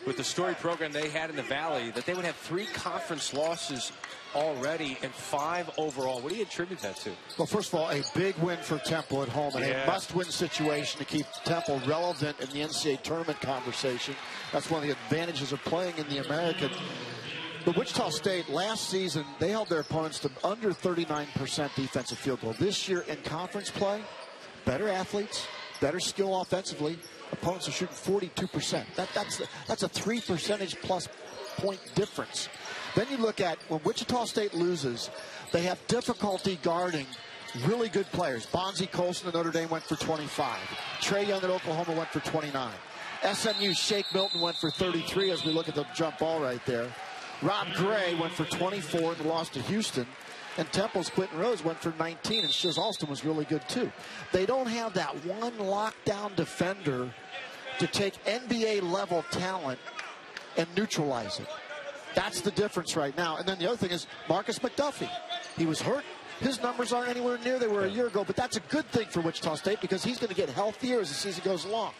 with the story program they had in the Valley that they would have 3 conference losses already and 5 overall. What do you attribute that to? Well, first of all, a big win for Temple at home and a must-win situation to keep Temple relevant in the NCAA tournament conversation. That's one of the advantages of playing in the American. But Wichita State, last season, they held their opponents to under 39% defensive field goal. This year in conference play, better athletes, better skill offensively. Opponents are shooting 42%. That's a 3 percentage plus point difference. Then you look at when Wichita State loses, they have difficulty guarding really good players. Bonzie Colson at Notre Dame went for 25. Trey Young at Oklahoma went for 29. SMU Shake Milton went for 33 as we look at the jump ball right there. Rob Gray went for 24 and lost to Houston. And Temple's Quentin Rose went for 19, and Shiz Alston was really good too. They don't have that one lockdown defender to take NBA-level talent and neutralize it. That's the difference right now. And then the other thing is Marcus McDuffie. He was hurt. His numbers aren't anywhere near they were a year ago, but that's a good thing for Wichita State because he's going to get healthier as the season goes along.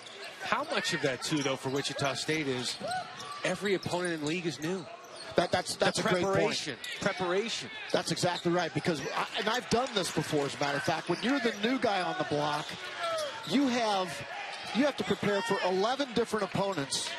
How much of that, too, though, for Wichita State is every opponent in the league is new? That's a great point. Preparation. That's exactly right, because and I've done this before, as a matter of fact. When you're the new guy on the block, you have to prepare for 11 different opponents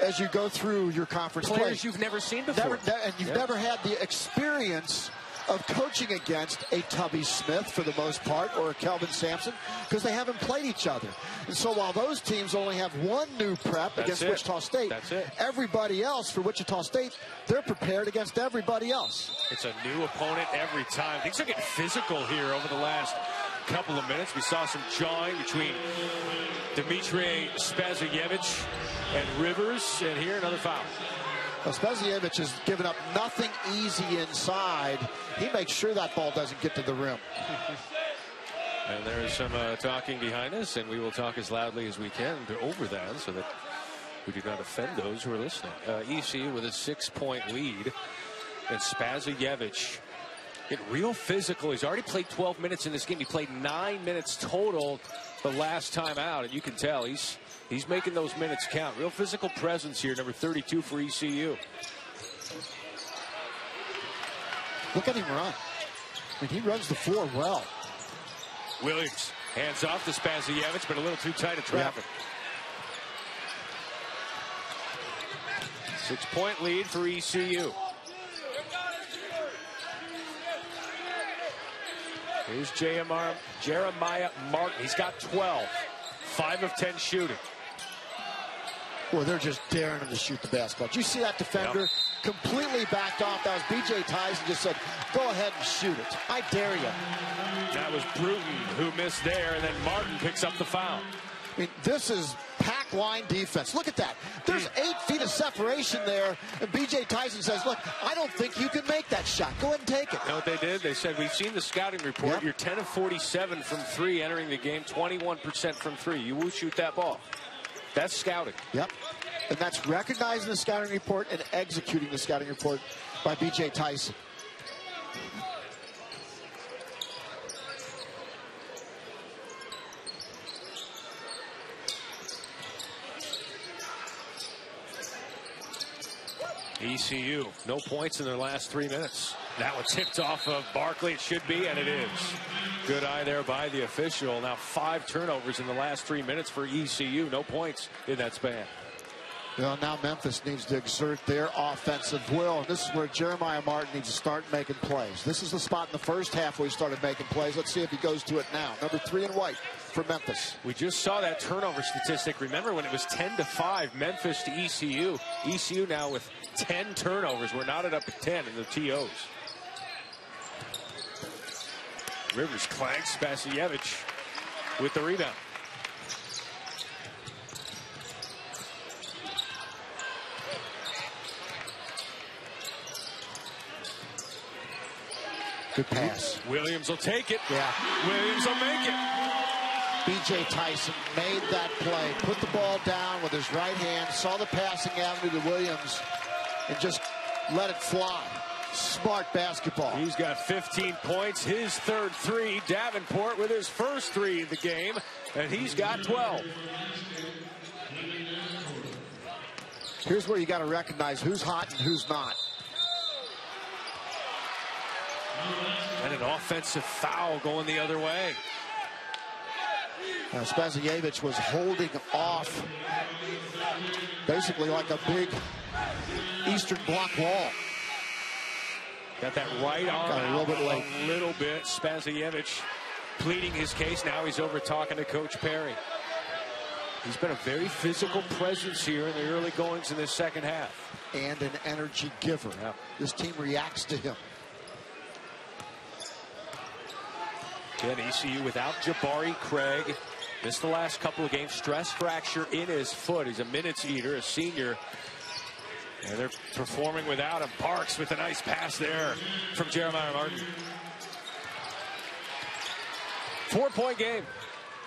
as you go through your conference play. Players you've never seen before. And you've never had the experience of coaching against a Tubby Smith for the most part or a Kelvin Sampson because they haven't played each other. And so while those teams only have one new prep against Wichita State, everybody else for Wichita State, they're prepared against everybody else. It's a new opponent every time. Things are getting physical here over the last couple of minutes. We saw some jawing between Dimitriye Spazajevich and Rivers, and here another foul. Well, Spazajevich has given up nothing easy inside. He makes sure that ball doesn't get to the rim. And there is some talking behind us, and we will talk as loudly as we can over that so that we do not offend those who are listening. ECU with a 6-point lead, and Spazajevich getting real physical. He's already played 12 minutes in this game. He played 9 minutes total the last time out, and you can tell he's making those minutes count. Real physical presence here, number 32 for ECU. Look at him run. I mean, he runs the floor well. Williams hands off to Spazajevich, but a little too tight of traffic. 6-point lead for ECU. Here's Jeremiah Martin. He's got 12. 5 of 10 shooting. Well, they're just daring him to shoot the basketball. Did you see that defender completely backed off? That was B.J. Tyson just said, go ahead and shoot it. I dare you. That was Bruton who missed there, and then Martin picks up the foul. I mean, this is pack line defense. Look at that. There's 8 feet of separation there, and B.J. Tyson says, look, I don't think you can make that shot. Go ahead and take it. You know what they did? They said, we've seen the scouting report. Yep. You're 10 of 47 from 3 entering the game, 21% from 3. You will shoot that ball. That's scouting. Yep. And that's recognizing the scouting report and executing the scouting report by B.J. Tyson. ECU, no points in their last 3 minutes. That one tipped off of Barkley. It should be, and it is. Good eye there by the official. Now 5 turnovers in the last 3 minutes for ECU. No points in that span. Well, now Memphis needs to exert their offensive will. And this is where Jeremiah Martin needs to start making plays. This is the spot in the first half where he started making plays. Let's see if he goes to it now. Number 3 in white for Memphis. We just saw that turnover statistic. Remember when it was 10-5, Memphis to ECU. ECU now with 10 turnovers. We're knotted up at 10 in the TOs. Rivers clanks. Spasievich with the rebound. Good pass. Williams will take it. Yeah. Williams will make it. B.J. Tyson made that play. Put the ball down with his right hand. Saw the passing avenue to Williams and just let it fly. Smart basketball. He's got 15 points. His third 3. Davenport with his first 3 of the game. And he's got 12. Here's where you got to recognize who's hot and who's not. And an offensive foul going the other way. Spasievich was holding off basically like a big Eastern Bloc wall. Got that right arm Got a little bit late. A little bit. Spasievich pleading his case. Now he's over talking to Coach Perry. He's been a very physical presence here in the early goings in this second half. And an energy giver. Yeah. This team reacts to him. Again, ECU without Jabari Craig. Missed the last couple of games. Stress fracture in his foot. He's a minutes eater, a senior. And they're performing without him. Parks with a nice pass there from Jeremiah Martin. 4-point game.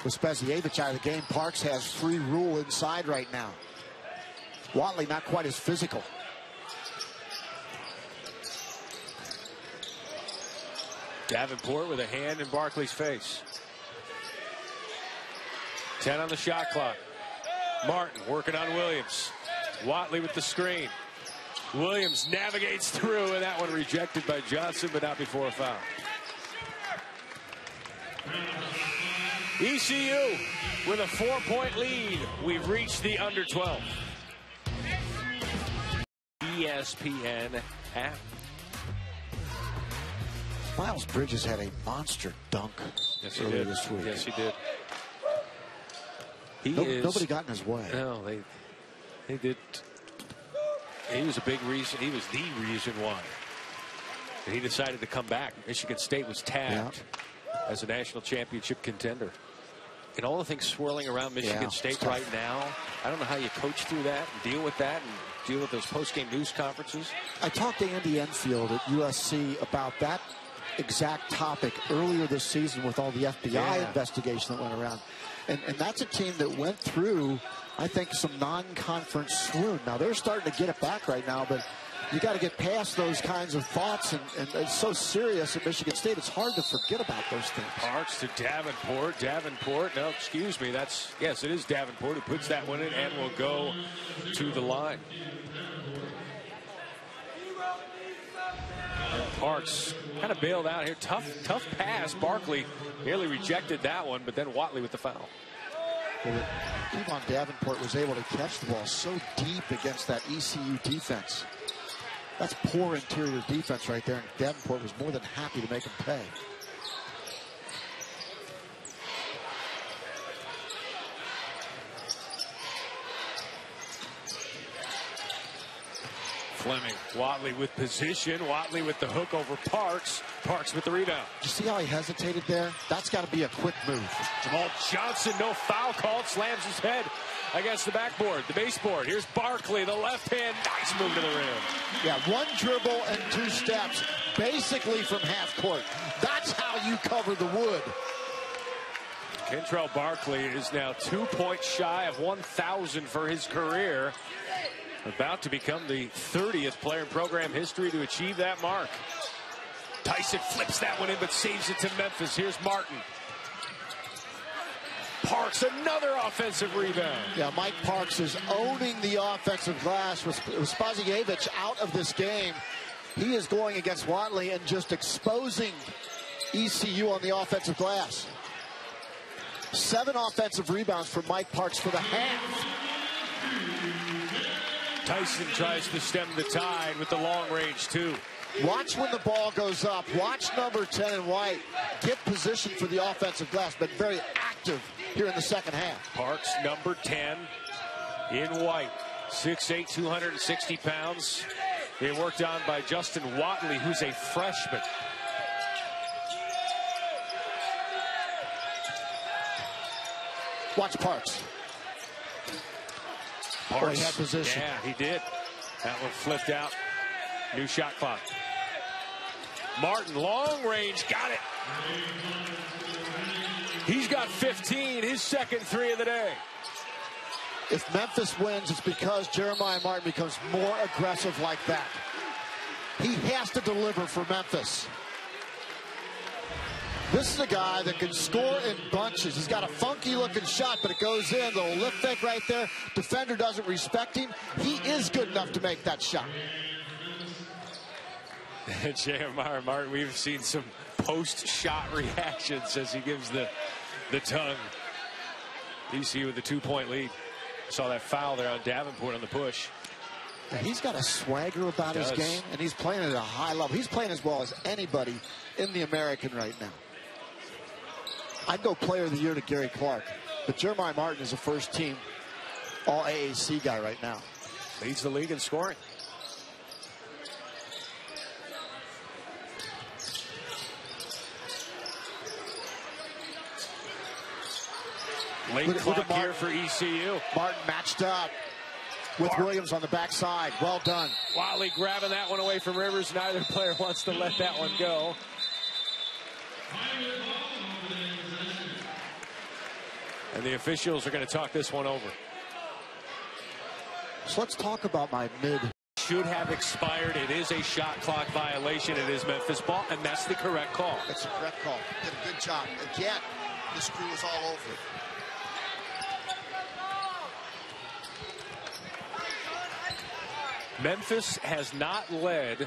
With Spasievich out of the game, Parks has free rule inside right now. Watley not quite as physical. Davenport with a hand in Barkley's face. 10 on the shot clock. Martin working on Williams. Watley with the screen. Williams navigates through, and that one rejected by Johnson, but not before a foul. ECU with a 4-point lead. We've reached the under 12. ESPN app. Miles Bridges had a monster dunk earlier this week. Yes, he did. Nobody got in his way. No, they did. He was a big reason. He was the reason why. And he decided to come back. Michigan State was tagged as a national championship contender. And all the things swirling around Michigan State right now, I don't know how you coach through that and deal with that and deal with those post-game news conferences. I talked to Andy Enfield at USC about that exact topic earlier this season with all the FBI investigation that went around. And that's a team that went through, I think, some non-conference swoon. Now, they're starting to get it back right now, but you got to get past those kinds of thoughts, and it's so serious at Michigan State, it's hard to forget about those things. Parks to Davenport. Davenport, no, excuse me, yes, it is Davenport who puts that one in and will go to the line. Parks kind of bailed out here. Tough pass. Barkley nearly rejected that one, but then Watley with the foul. Well, Kevon Davenport was able to catch the ball so deep against that ECU defense. That's poor interior defense right there, and Davenport was more than happy to make him pay. Fleming, Watley with position. Watley with the hook over Parks. Parks with the rebound. Did you see how he hesitated there? That's got to be a quick move. Jamal Johnson, no foul called, slams his head against the backboard, the baseboard. Here's Barkley, the left hand, nice move to the rim. Yeah, one dribble and 2 steps, basically from half court. That's how you cover the wood. Kentrell Barkley is now 2 points shy of 1,000 for his career. About to become the 30th player in program history to achieve that mark. Tyson flips that one in, but saves it to Memphis. Here's Martin. Parks, another offensive rebound. Yeah, Mike Parks is owning the offensive glass. With Spasievich out of this game, he is going against Watley and just exposing ECU on the offensive glass. 7 offensive rebounds for Mike Parks for the half. Tyson tries to stem the tide with the long range two. Watch when the ball goes up. Watch number 10 in white get position for the offensive glass, but very active here in the second half. Parks, number 10 in white. 6'8", 260 pounds. They worked on by Justin Watley, who's a freshman. Watch Parks. Parks. He had position. Yeah, he did. That one flipped out. New shot clock. Martin, long range, got it. He's got 15, his second three of the day. If Memphis wins, it's because Jeremiah Martin becomes more aggressive like that. He has to deliver for Memphis. This is a guy that can score in bunches. He's got a funky-looking shot, but it goes in. The lift fake right there. Defender doesn't respect him. He is good enough to make that shot. Jeremiah Martin, we've seen some post-shot reactions as he gives the tongue. DC with the 2-point lead. Saw that foul there on Davenport on the push. He's got a swagger about his game, and he's playing at a high level. He's playing as well as anybody in the American right now. I'd go player of the year to Gary Clark, but Jeremiah Martin is a first-team All-AAC guy right now. Leads the league in scoring. Late clock here for ECU. Martin matched up with Williams on the backside. Well done. Watley grabbing that one away from Rivers. Neither player wants to let that one go. And the officials are going to talk this one over. So let's talk about my mid. Should have expired. It is a shot clock violation. It is Memphis ball, and that's the correct call. That's the correct call. Did a good job. Again, the screw is all over it. Memphis has not led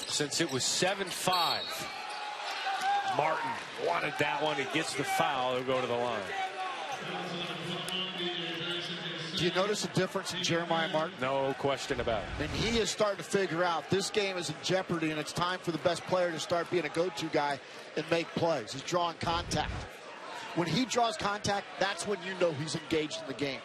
since it was 7-5. Martin wanted that one. He gets the foul. He'll go to the line. Do you notice a difference in Jeremiah Martin? No question about it. And he is starting to figure out this game is in jeopardy, and it's time for the best player to start being a go-to guy and make plays. He's drawing contact. When he draws contact, that's when you know he's engaged in the game.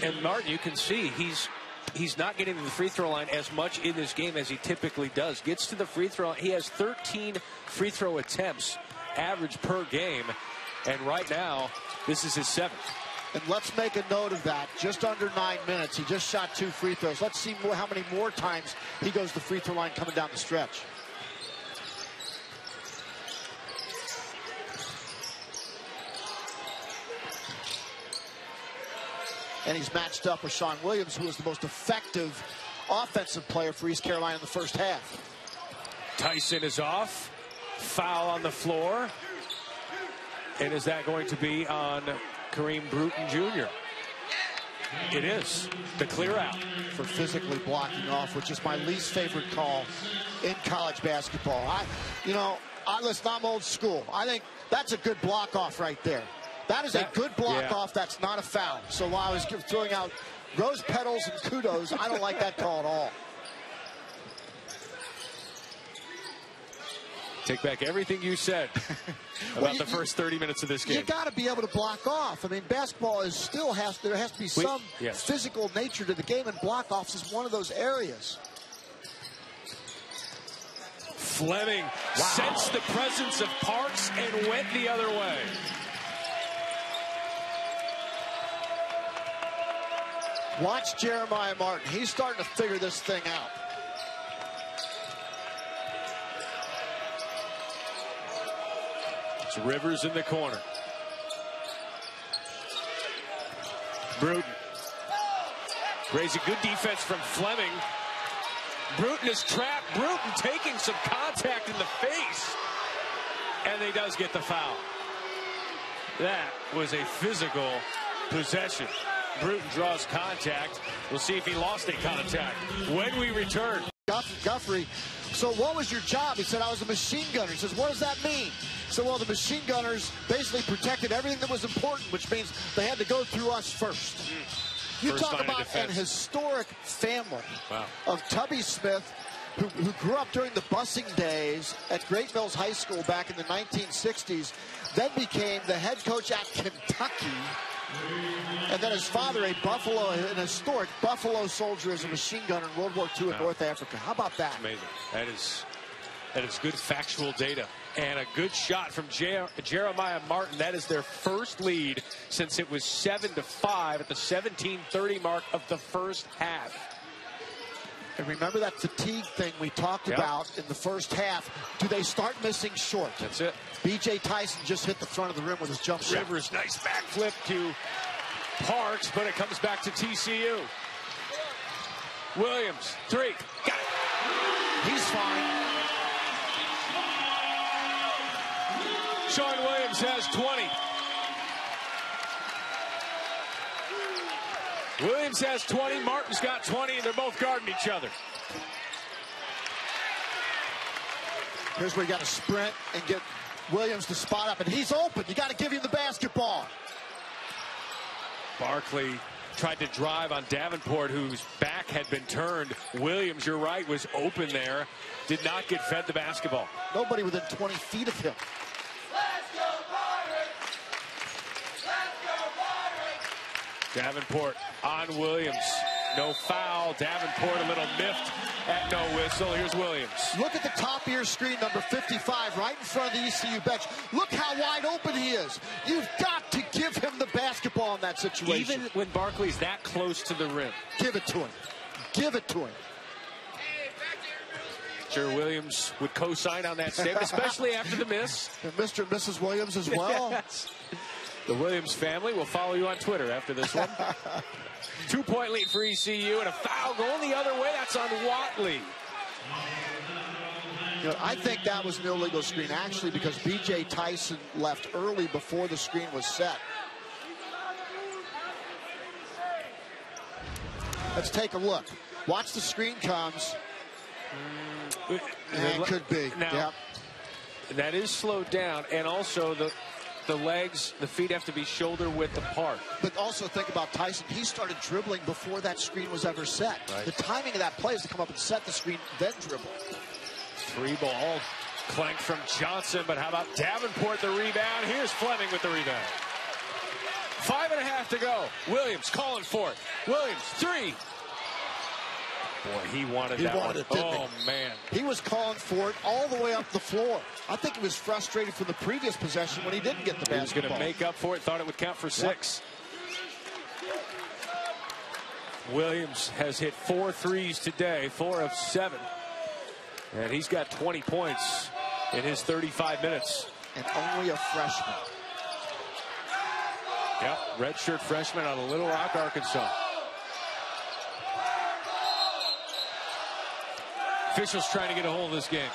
And Martin, you can see he's not getting to the free throw line as much in this game as he typically does. Gets to the free throw. He has 13 free throw attempts average per game. And right now, this is his 7th. And let's make a note of that. Just under 9 minutes. He just shot 2 free throws. Let's see how many more times he goes to the free throw line coming down the stretch. And he's matched up with Sean Williams, who was the most effective offensive player for East Carolina in the first half. Tyson is off. Foul on the floor. And is that going to be on Kareem Bruton Jr.? It is. The clear out. For physically blocking off, which is my least favorite call in college basketball. Listen, I'm old school. I think that's a good block off right there. That is a good block off. That's not a foul. So while I was throwing out rose petals and kudos, I don't like that call at all. Take back everything you said about the first 30 minutes of this game. You got to be able to block off. I mean, basketball is there has to be some physical nature to the game, and block offs is one of those areas. Fleming sensed the presence of Parks and went the other way. Watch Jeremiah Martin. He's starting to figure this thing out. It's Rivers in the corner. Bruton. Raising good defense from Fleming. Bruton is trapped. Bruton taking some contact in the face. And he does get the foul. That was a physical possession. Bruton draws contact. We'll see if he lost a contact when we return. Guthrie, so what was your job? He said, I was a machine gunner. He says, what does that mean? So, well, the machine gunners basically protected everything that was important, which means they had to go through us first. You talk about an historic family of Tubby Smith, who grew up during the busing days at Great Mills High School back in the 1960s, then became the head coach at Kentucky. And then his father, an historic Buffalo soldier as a machine gunner in World War II in North Africa. How about that? Amazing. That is good factual data. And a good shot from Jeremiah Martin. That is their first lead since it was 7-5 at the 17:30 mark of the first half. And remember that fatigue thing we talked about in the first half. Do they start missing short? That's it. B.J. Tyson just hit the front of the rim with his jump shot. Rivers, nice backflip to Parks, but it comes back to TCU. Williams, 3. Got it. He's fine. Sean Williams has 20. Williams has 20. Martin's got 20, and they're both guarding each other. Here's where you got to sprint and get Williams to spot up, and he's open. You got to give him the basketball. Barkley tried to drive on Davenport, whose back had been turned. Williams, you're right, was open there. Did not get fed the basketball. Nobody within 20 feet of him. Davenport on Williams. No foul. Davenport a little miffed at no whistle. Here's Williams. Look at the top of your screen, number 55, right in front of the ECU bench. Look how wide open he is. You've got to give him the basketball in that situation. Even when Barkley's that close to the rim. Give it to him. Give it to him. Sure, Williams would co-sign on that statement, especially after the miss. And Mr. and Mrs. Williams as well. Yes. The Williams family will follow you on Twitter after this one. 2-point lead for ECU, and a foul going the other way. That's on Watley. You know, I think that was an illegal screen, actually, because B.J. Tyson left early before the screen was set. Let's take a look. Watch the screen comes. And it could be. Now, that is slowed down, and also the legs, the feet have to be shoulder width apart. But also think about Tyson. He started dribbling before that screen was ever set. Right. The timing of that play is to come up and set the screen, then dribble. 3 ball. Clank from Johnson, but how about Davenport the rebound? Here's Fleming with the rebound. 5.5 to go. Williams calling for it. Williams, 3. Boy, he wanted that one. Oh, man. He was calling for it all the way up the floor. I think he was frustrated from the previous possession when he didn't get the basketball. He was going to make up for it, thought it would count for 6. Williams has hit 4 threes today, 4 of 7. And he's got 20 points in his 35 minutes. And only a freshman. Yep, redshirt freshman out of Little Rock, Arkansas. Officials trying to get a hold of this game.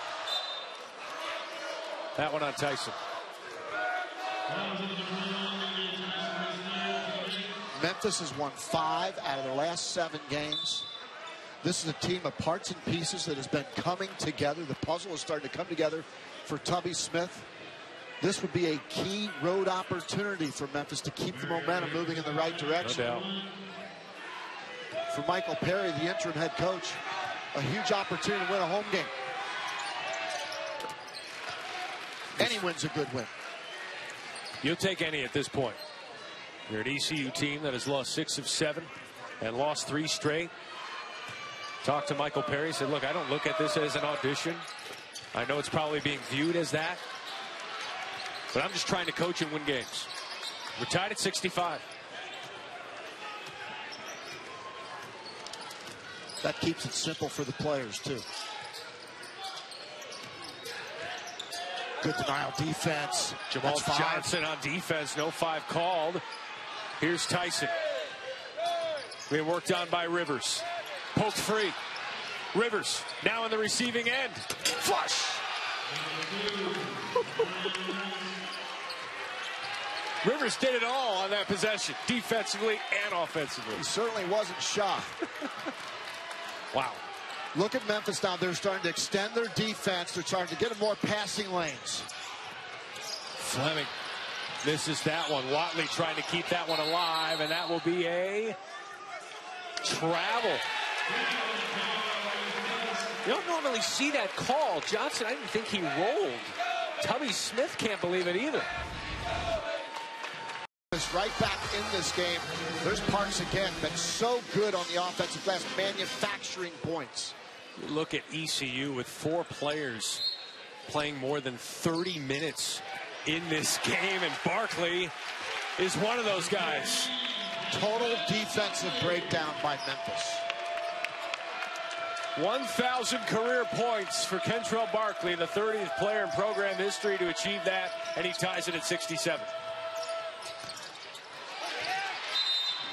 That one on Tyson. Memphis has won 5 out of their last 7 games. This is a team of parts and pieces that has been coming together. The puzzle is starting to come together for Tubby Smith. This would be a key road opportunity for Memphis to keep the momentum moving in the right direction. No doubt. For Michael Perry, the interim head coach, a huge opportunity to win a home game. Any win's a good win. You'll take any at this point. You're an ECU team that has lost 6 of 7 and lost 3 straight. Talked to Michael Perry, said, look, I don't look at this as an audition. I know it's probably being viewed as that, but I'm just trying to coach and win games. We're tied at 65. That keeps it simple for the players, too. Good denial defense. Jamal Johnson on defense. No 5 called. Here's Tyson. Being worked on by Rivers. Poked free. Rivers now in the receiving end. Flush. Rivers did it all on that possession, defensively and offensively. He certainly wasn't shy. Wow. Look at Memphis now. They're starting to extend their defense. They're starting to get in more passing lanes. Fleming misses that one. Watley trying to keep that one alive, and that will be a travel. You don't normally see that call. Johnson, I didn't think he rolled. Tubby Smith can't believe it either. Right back in this game. There's Parks again, been so good on the offensive glass, manufacturing points. Look at ECU with 4 players playing more than 30 minutes in this game, and Barkley is one of those guys. Total defensive breakdown by Memphis. 1,000 career points for Kentrell Barkley, the 30th player in program history to achieve that, and he ties it at 67.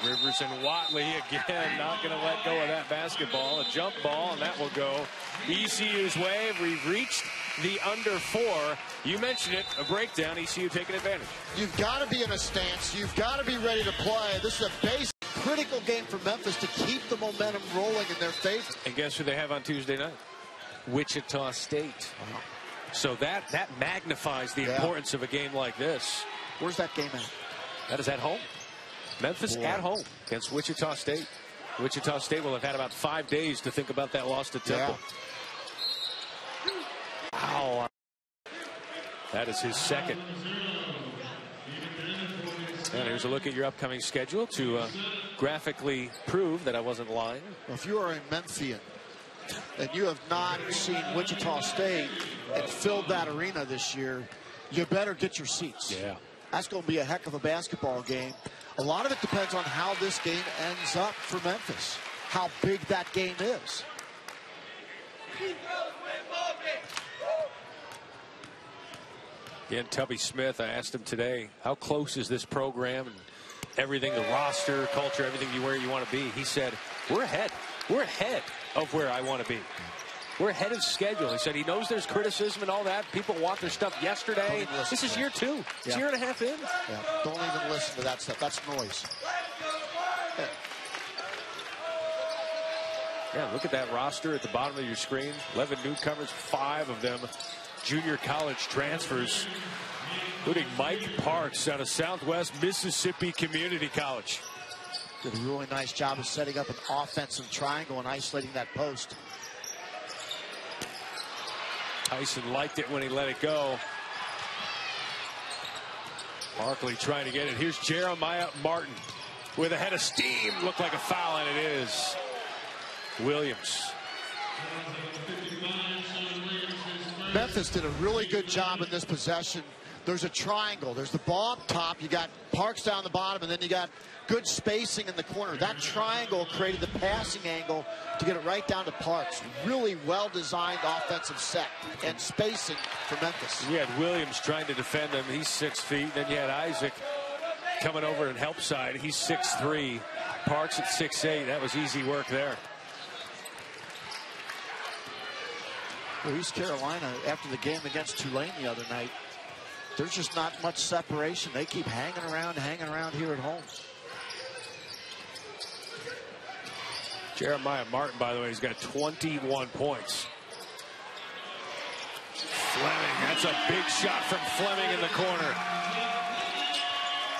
Rivers and Watley again, not going to let go of that basketball. A jump ball, and that will go ECU's way. We've reached the under 4. You mentioned it, a breakdown, ECU taking advantage. You've got to be in a stance. You've got to be ready to play. This is a basic, critical game for Memphis to keep the momentum rolling in their favor. And guess who they have on Tuesday night? Wichita State. Wow. So that magnifies the importance of a game like this. Where's that game at? That is at home. Memphis at home against Wichita State. Wichita State will have had about 5 days to think about that loss to Temple. Wow. That is his second. And here's a look at your upcoming schedule to graphically prove that I wasn't lying. Well, if you are a Memphian and you have not seen Wichita State and filled that arena this year, you better get your seats. Yeah. That's going to be a heck of a basketball game. A lot of it depends on how this game ends up for Memphis, how big that game is. Again, Tubby Smith, I asked him today, how close is this program and everything, the roster, culture, everything where you want to be? He said, we're ahead. We're ahead of where I want to be. We're ahead of schedule. He said he knows there's criticism and all that. People want their stuff yesterday. This is year 2. It's a year and a half in. Yeah. Don't even listen to that stuff. That's noise. Yeah, look at that roster at the bottom of your screen. 11 newcomers, 5 of them junior college transfers, including Mike Parks out of Southwest Mississippi Community College. Did a really nice job of setting up an offensive triangle and isolating that post. Tyson liked it when he let it go. Barkley trying to get it. Here's Jeremiah Martin with a head of steam. Looked like a foul, and it is. Williams. Memphis did a really good job in this possession. There's a triangle. There's the ball up top. You got Parks down the bottom, and then you got good spacing in the corner. That triangle created the passing angle to get it right down to Parks. Really well-designed offensive set and spacing for Memphis. You had Williams trying to defend him. He's 6 feet. Then you had Isaac coming over and help side. He's 6'3". Parks at 6'8". That was easy work there. Well, East Carolina, after the game against Tulane the other night, there's just not much separation. They keep hanging around here at home. Jeremiah Martin, by the way, has got 21 points. Fleming, that's a big shot from Fleming in the corner.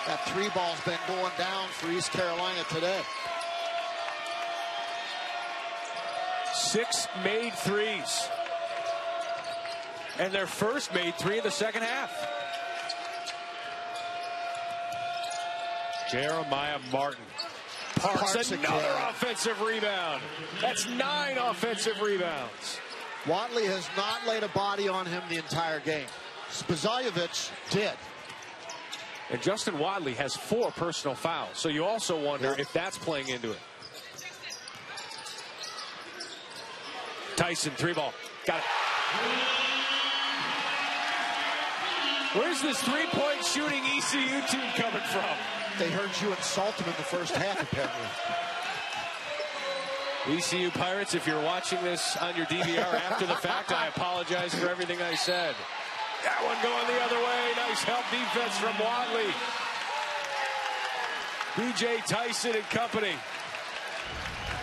That 3-ball's been going down for East Carolina today. 6 made threes. And their first made 3 in the second half. Jeremiah Martin. Parks another offensive rebound. That's 9 offensive rebounds. Watley has not laid a body on him the entire game. Spazaljevic did. And Justin Watley has 4 personal fouls. So you also wonder if that's playing into it. Tyson, 3-ball. Got it. Where's this 3-point shooting ECU team coming from? They heard you insult them in the first half, apparently. ECU Pirates, if you're watching this on your DVR after the fact, I apologize for everything I said. That one going the other way. Nice help defense from Watley. BJ Tyson and company.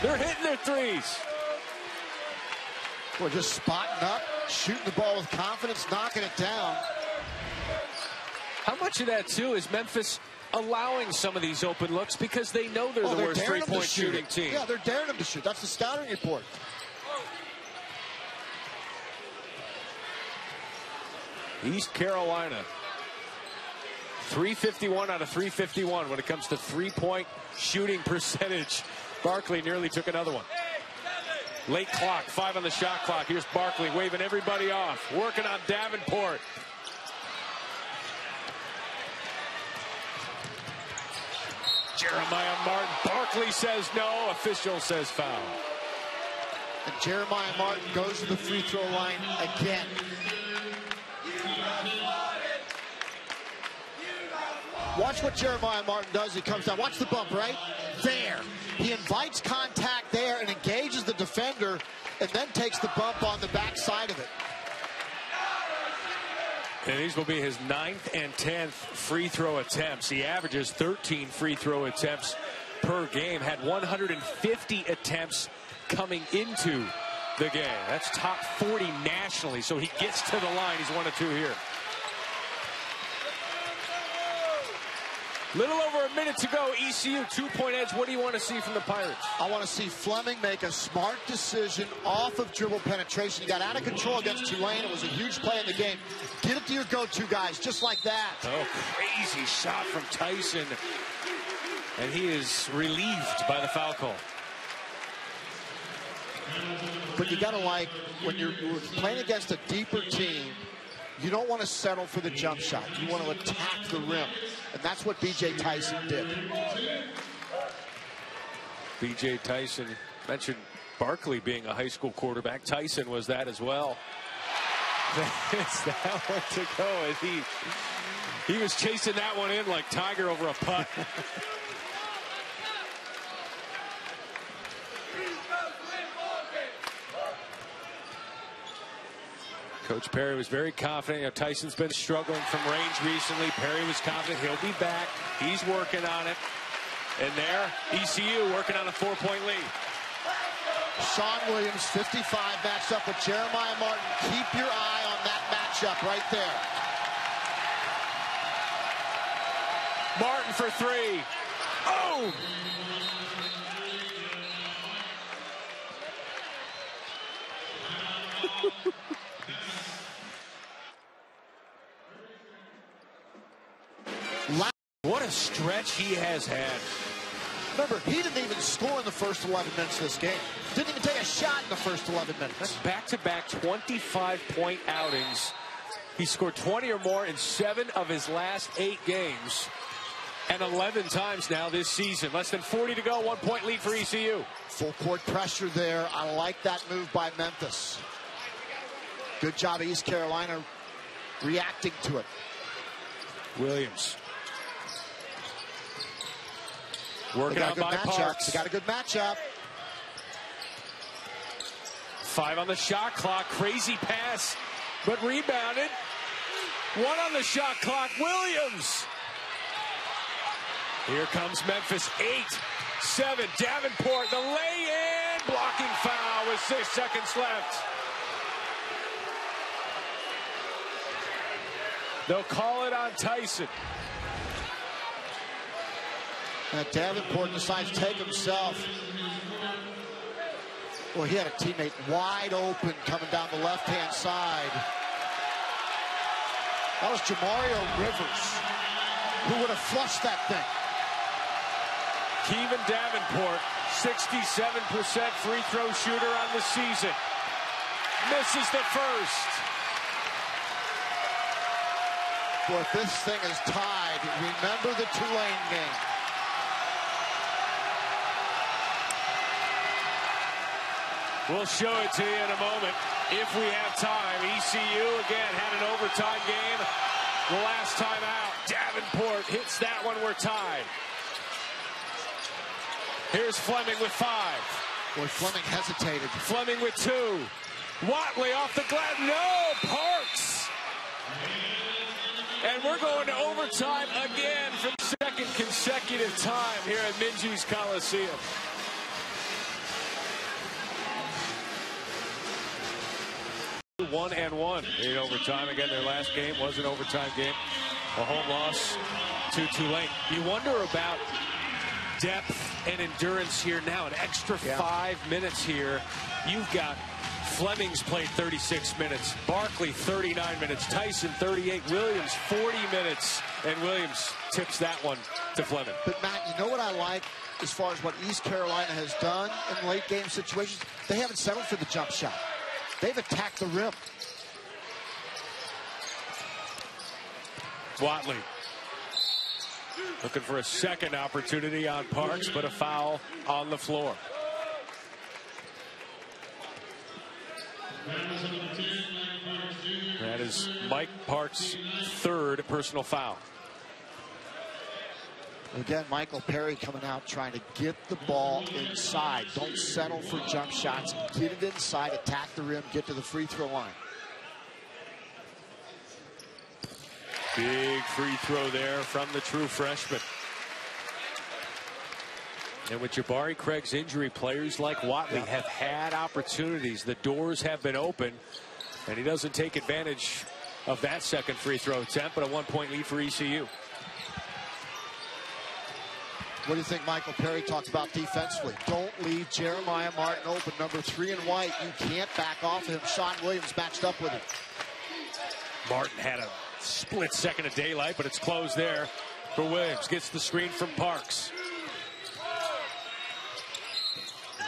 They're hitting their threes. We're just spotting up, shooting the ball with confidence, knocking it down. How much of that, too, is Memphis allowing some of these open looks because they know they're the worst three-point shooting team. Yeah, they're daring them to shoot. That's the scouting report. East Carolina, 351 out of 351 when it comes to three-point shooting percentage. Barkley nearly took another one. Late clock, 5 on the shot clock. Here's Barkley waving everybody off, working on Davenport. Jeremiah Martin. Barkley says no. Official says foul. And Jeremiah Martin goes to the free throw line again. Watch what Jeremiah Martin does. He comes down. Watch the bump right there. He invites contact there and engages the defender and then takes the bump on the backside of it. And these will be his 9th and 10th free throw attempts. He averages 13 free throw attempts per game. Had 150 attempts coming into the game. That's top 40 nationally. So he gets to the line. He's 1 of 2 here. Little over a minute to go. ECU 2-point edge. What do you want to see from the Pirates? I want to see Fleming make a smart decision off of dribble penetration. He got out of control against Tulane. It was a huge play in the game. Get it to your go-to guys, just like that. Oh, crazy shot from Tyson. And he is relieved by the foul call. But you got to like, when you're playing against a deeper team, you don't want to settle for the jump shot. You want to attack the rim. And that's what B.J. Tyson did. B.J. Tyson mentioned Barkley being a high school quarterback. Tyson was that as well. It's that one to go. And he was chasing that one in like Tiger over a putt. Coach Perry was very confident. You know, Tyson's been struggling from range recently. Perry was confident he'll be back. He's working on it. And there, ECU working on a 4-point lead. Sean Williams, 55, matched up with Jeremiah Martin. Keep your eye on that matchup right there. Martin for 3. Oh! What a stretch he has had. Remember, he didn't even score in the first 11 minutes of this game. Didn't even take a shot in the first 11 minutes. That's back-to-back 25-point outings. He scored 20 or more in 7 of his last 8 games. And 11 times now this season. Less than 40 to go, 1-point lead for ECU. Full court pressure there. I like that move by Memphis. Good job, East Carolina, reacting to it. Williams. Working on by Parks. They got a good matchup. 5 on the shot clock. Crazy pass, but rebounded. 1 on the shot clock. Williams. Here comes Memphis. 8, 7. Davenport, the lay-in. Blocking foul with 6 seconds left. They'll call it on Tyson. Now Davenport decides to take himself. Well, he had a teammate wide open coming down the left-hand side. That was Jamario Rivers, who would have flushed that thing. Kevin Davenport, 67% free throw shooter on the season. Misses the first. Boy, if this thing is tied, remember the Tulane game. We'll show it to you in a moment if we have time. ECU again had an overtime game the last time out. Davenport hits that one. We're tied. Here's Fleming with 5. Boy, Fleming hesitated. Fleming with 2. Watley off the glass. No, Parks. And we're going to overtime again for the second consecutive time here at Minju's Coliseum. One and one in overtime. Again, their last game was an overtime game. A home loss to Tulane. You wonder about depth and endurance here now. An extra 5 minutes here. You've got Fleming's played 36 minutes. Barkley, 39 minutes. Tyson, 38. Williams, 40 minutes. And Williams tips that one to Fleming. But, Matt, you know what I like as far as what East Carolina has done in late-game situations? They haven't settled for the jump shot. They've attacked the rim. Watley looking for a second opportunity on Parks, but a foul on the floor. That is Mike Parks' third personal foul. Again, Michael Perry coming out trying to get the ball inside. Don't settle for jump shots. Get it inside, attack the rim, get to the free throw line. Big free throw there from the true freshman. And with Jabari Craig's injury, players like Watley have had opportunities. The doors have been open, and he doesn't take advantage of that second free throw attempt, but a 1-point lead for ECU. What do you think Michael Perry talked about defensively? Don't leave Jeremiah Martin open, number 3 in white. You can't back off of him. Sean Williams matched up with him. Martin had a split second of daylight, but it's closed there for Williams. Gets the screen from Parks.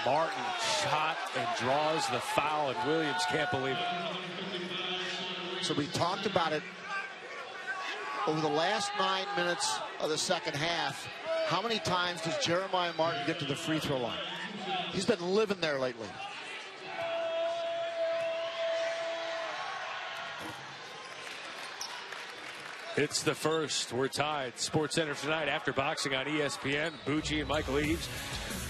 Martin shot and draws the foul, and Williams can't believe it. So we talked about it over the last 9 minutes of the second half. How many times does Jeremiah Martin get to the free throw line? He's been living there lately. It's the first. We're tied. Sports Center tonight after boxing on ESPN. Bucci and Michael Eaves.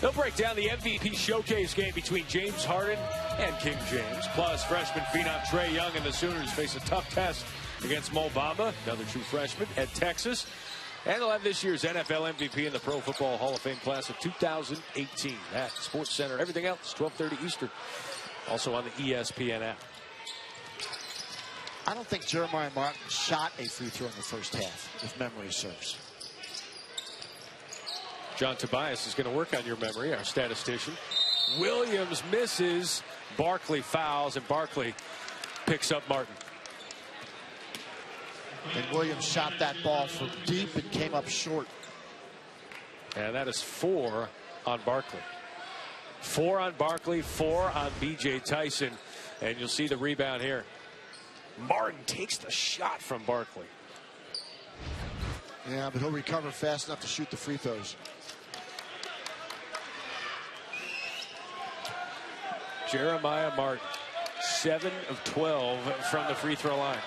They'll break down the MVP showcase game between James Harden and King James. Plus, freshman phenom Trae Young and the Sooners face a tough test against Mo Bamba, another true freshman, at Texas. And they'll have this year's NFL MVP in the Pro Football Hall of Fame class of 2018. At Sports Center. Everything else, 12:30 Eastern. Also on the ESPN app. I don't think Jeremiah Martin shot a free throw in the first half, if memory serves. John Tobias is going to work on your memory, our statistician. Williams misses. Barkley fouls, and Barkley picks up Martin. And Williams shot that ball from deep and came up short. And that is 4 on Barkley. 4 on Barkley, 4 on B.J. Tyson. And you'll see the rebound here. Martin takes the shot from Barkley. Yeah, but he'll recover fast enough to shoot the free throws. Jeremiah Martin, 7 of 12 from the free throw line.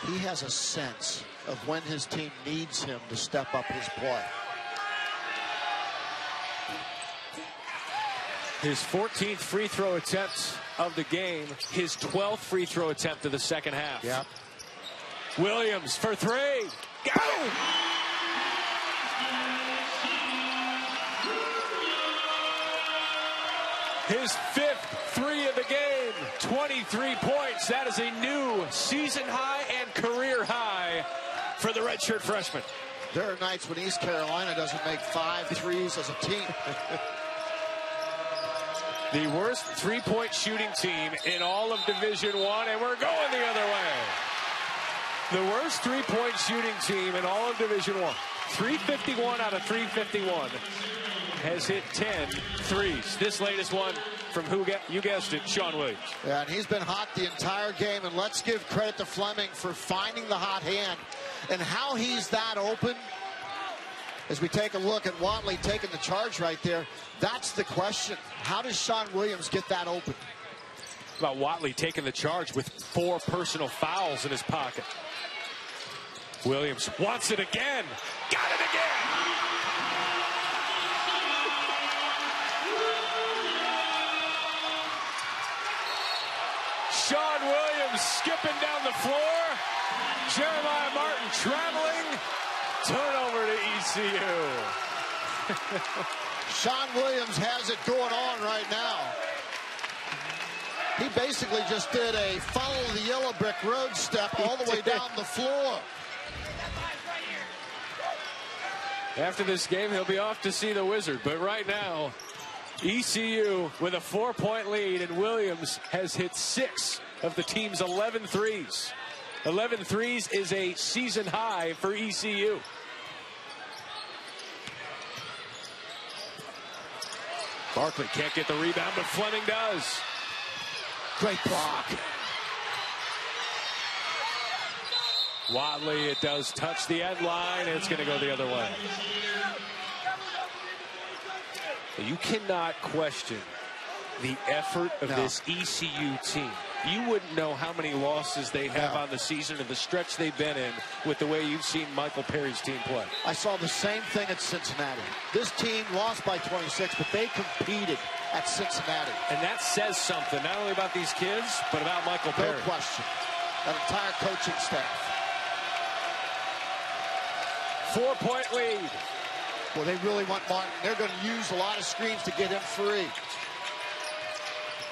He has a sense of when his team needs him to step up his play. His 14th free throw attempt of the game, his 12th free throw attempt of the second half. Yep. Williams for 3. Go! His 5th 3 of the game, 23 points. That is a new season high and career high for the redshirt freshman. There are nights when East Carolina doesn't make 5 threes as a team. The worst three-point shooting team in all of Division I, and we're going the other way. The worst three-point shooting team in all of Division I. 351 out of 351 has hit 10 threes. This latest one from you guessed it, Sean Williams. Yeah, and he's been hot the entire game, and let's give credit to Fleming for finding the hot hand and how he's that open. As we take a look at Watley taking the charge right there, that's the question. How does Sean Williams get that open? About Watley taking the charge with 4 personal fouls in his pocket. Williams wants it again. Got it again. Sean Williams skipping down the floor. Jeremiah Martin traveling. Turnover to ECU. Sean Williams has it going on right now. He basically just did a follow the yellow brick road step all the way down the floor. After this game, he'll be off to see the Wizard. But right now, ECU with a 4-point lead, and Williams has hit 6 of the team's 11 threes. 11 threes is a season high for ECU. Barkley can't get the rebound, but Fleming does. Great block. Wadley, it does touch the end line, and it's going to go the other way. You cannot question the effort of this ECU team. You wouldn't know how many losses they have on the season or the stretch they've been in with the way you've seen Michael Perry's team play. I saw the same thing at Cincinnati. This team lost by 26, but they competed at Cincinnati. And that says something, not only about these kids, but about Michael Perry. No question. That entire coaching staff. 4-point lead. Well, they really want Martin. They're going to use a lot of screens to get him free.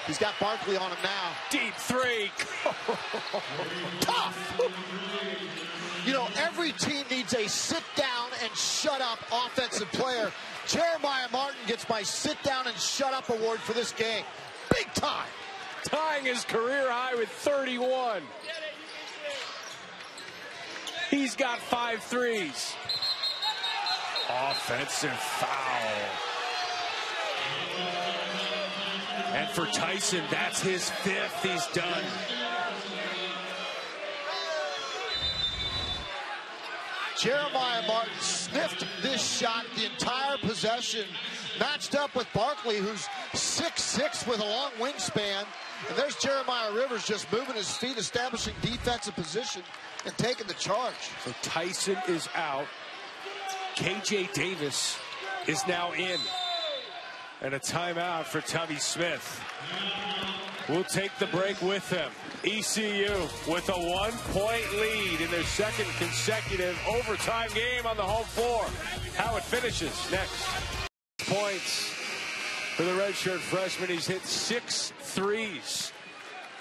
He's got Barkley on him now. Deep three. Tough. You know, every team needs a sit down and shut up offensive player. Jeremiah Martin gets my sit down and shut up award for this game. Big time. Tying his career high with 31. He's got 5 threes. Offensive foul. And for Tyson, that's his 5th. He's done. Jeremiah Martin sniffed this shot the entire possession, matched up with Barkley, who's 6'6" with a long wingspan. And there's Jeremiah Rivers just moving his feet, establishing defensive position, and taking the charge. So Tyson is out. KJ Davis is now in. And a timeout for Tubby Smith. We'll take the break with them. ECU with a 1-point lead in their 2nd consecutive overtime game on the home floor. How it finishes next. Points for the redshirt freshman. He's hit 6 threes.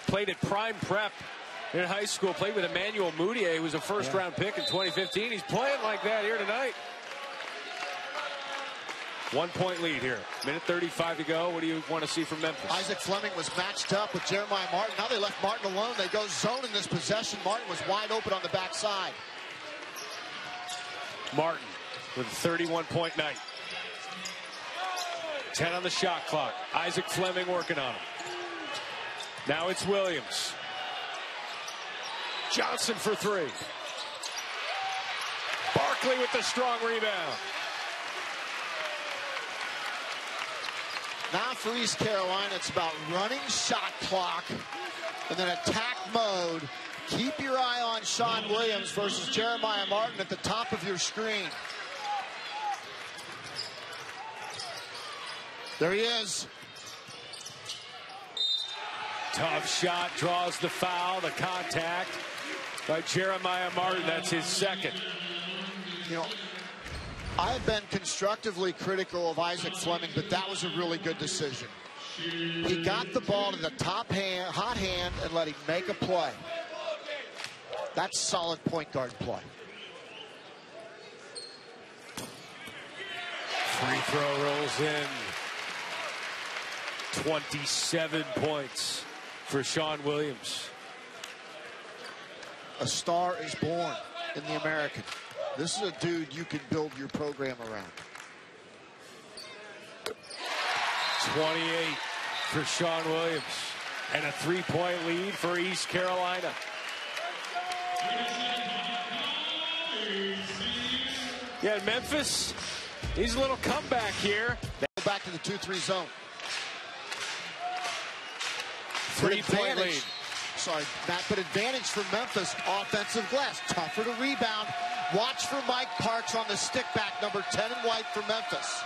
Played at Prime Prep in high school. Played with Emmanuel Mudiay, who was a first-round pick in 2015. He's playing like that here tonight. 1-point lead here. Minute 35 to go. What do you want to see from Memphis? Isaac Fleming was matched up with Jeremiah Martin. Now they left Martin alone. They go zone in this possession. Martin was wide open on the backside. Martin with a 31-point night. 10 on the shot clock. Isaac Fleming working on him. Now it's Williams. Johnson for 3. Barkley with the strong rebound. Now for East Carolina, it's about running shot clock and then attack mode. Keep your eye on Sean Williams versus Jeremiah Martin at the top of your screen. There he is. Tough shot, draws the foul, the contact by Jeremiah Martin. That's his 2nd. You know, I've been constructively critical of Isaac Fleming, but that was a really good decision. He got the ball to the top hand, hot hand, and let him make a play. That's solid point guard play. Free throw rolls in. 27 points for Sean Williams. A star is born in the American. This is a dude you can build your program around. 28 for Sean Williams. And a 3-point lead for East Carolina. Yeah, Memphis, he's a little comeback here. Back to the 2-3 zone. 3-point lead. Sorry, Matt, but advantage for Memphis. Offensive glass, tougher to rebound. Watch for Mike Parks on the stick back, number 10 in white for Memphis.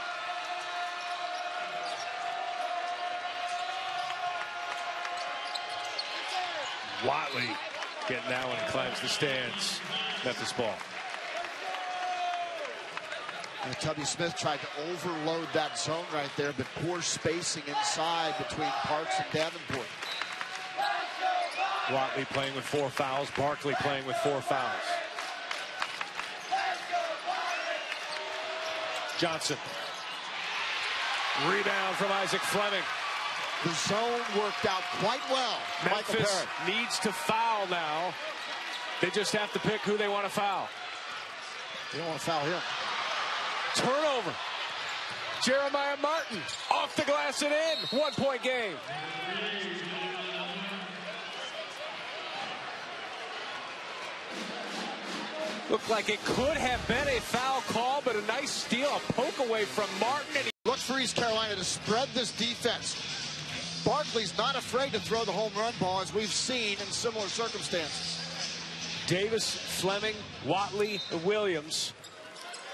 Watley getting that one, climbs the stands. Memphis ball. Tubby Smith tried to overload that zone right there, but poor spacing inside between Parks and Davenport. Watley playing with 4 fouls. Barkley playing with 4 fouls. Johnson. Rebound from Isaac Fleming. The zone worked out quite well. Memphis needs to foul now. They just have to pick who they want to foul. They don't want to foul him. Turnover. Jeremiah Martin off the glass and in. 1-point game. Looked like it could have been a foul call, but a nice steal, a poke away from Martin. And look for East Carolina to spread this defense. Barkley's not afraid to throw the home run ball, as we've seen in similar circumstances. Davis, Fleming, Watley, and Williams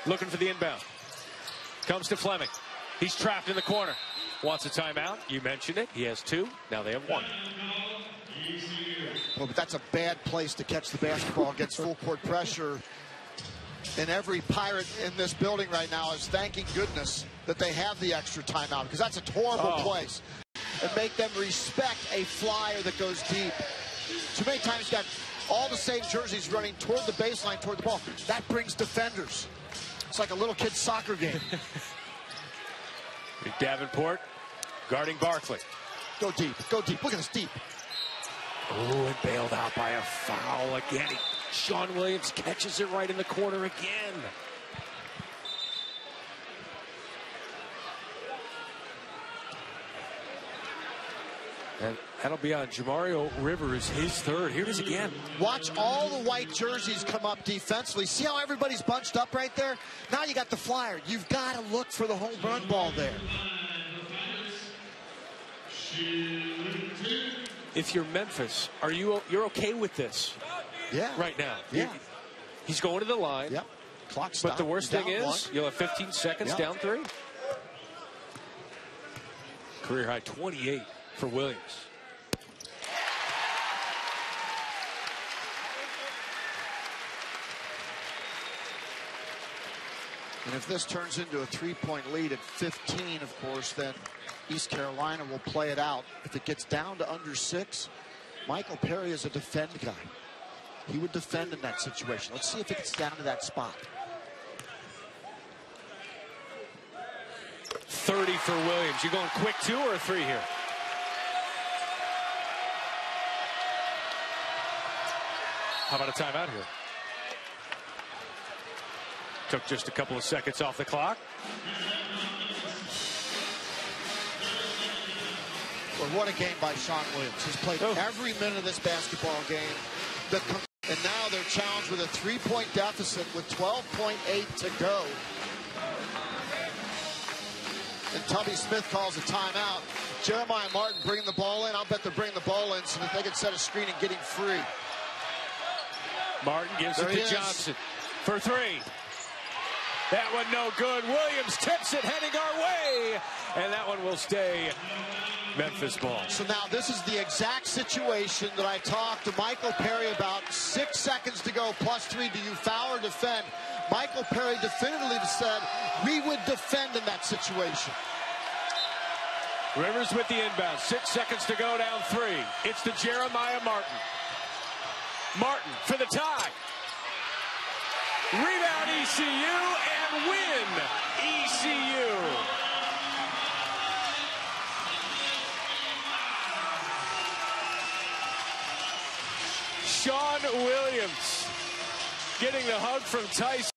looking for the inbound. Comes to Fleming. He's trapped in the corner. Wants a timeout. You mentioned it. He has 2. Now they have 1. Well, but that's a bad place to catch the basketball against full court pressure. And every Pirate in this building right now is thanking goodness that they have the extra timeout, because that's a horrible place. And make them respect a flyer that goes deep. Too many times you got all the same jerseys running toward the baseline, toward the ball. That brings defenders. It's like a little kid's soccer game. Davenport guarding Barkley. Go deep. Go deep. Look at this deep. Oh, and bailed out by a foul again. Sean Williams catches it right in the corner again. And that'll be on Jamario Rivers, his 3rd. Here it is again. Watch all the white jerseys come up defensively. See how everybody's bunched up right there? Now you got the flyer. You've got to look for the home run ball there. If you're Memphis, you're okay with this? Yeah. Right now. Yeah. He's going to the line. Yep. Clock stopped. But the worst thing is, you'll have 15 seconds, down 3. Career high 28 for Williams. And if this turns into a 3-point lead at 15, of course, then East Carolina will play it out. If it gets down to under 6, Michael Perry is a defend guy. He would defend in that situation. Let's see if it gets down to that spot. 30 for Williams. You going quick 2 or a 3 here? How about a timeout here? Took just a couple of seconds off the clock. Well, what a game by Sean Williams. He's played every minute of this basketball game. And now they're challenged with a 3-point deficit with 12.8 to go. And Tubby Smith calls a timeout. Jeremiah Martin bringing the ball in. I'll bet they're bringing the ball in so that they can set a screen and get him free. Martin gives it to Johnson for 3. That one no good. Williams tips it, heading our way. And that one will stay Memphis ball. So now this is the exact situation that I talked to Michael Perry about. 6 seconds to go, +3. Do you foul or defend? Michael Perry definitively said we would defend in that situation. Rivers with the inbound. 6 seconds to go, down 3. It's to Jeremiah Martin. Martin for the tie. Rebound ECU and win ECU. Sean Williams getting the hug from Tyson.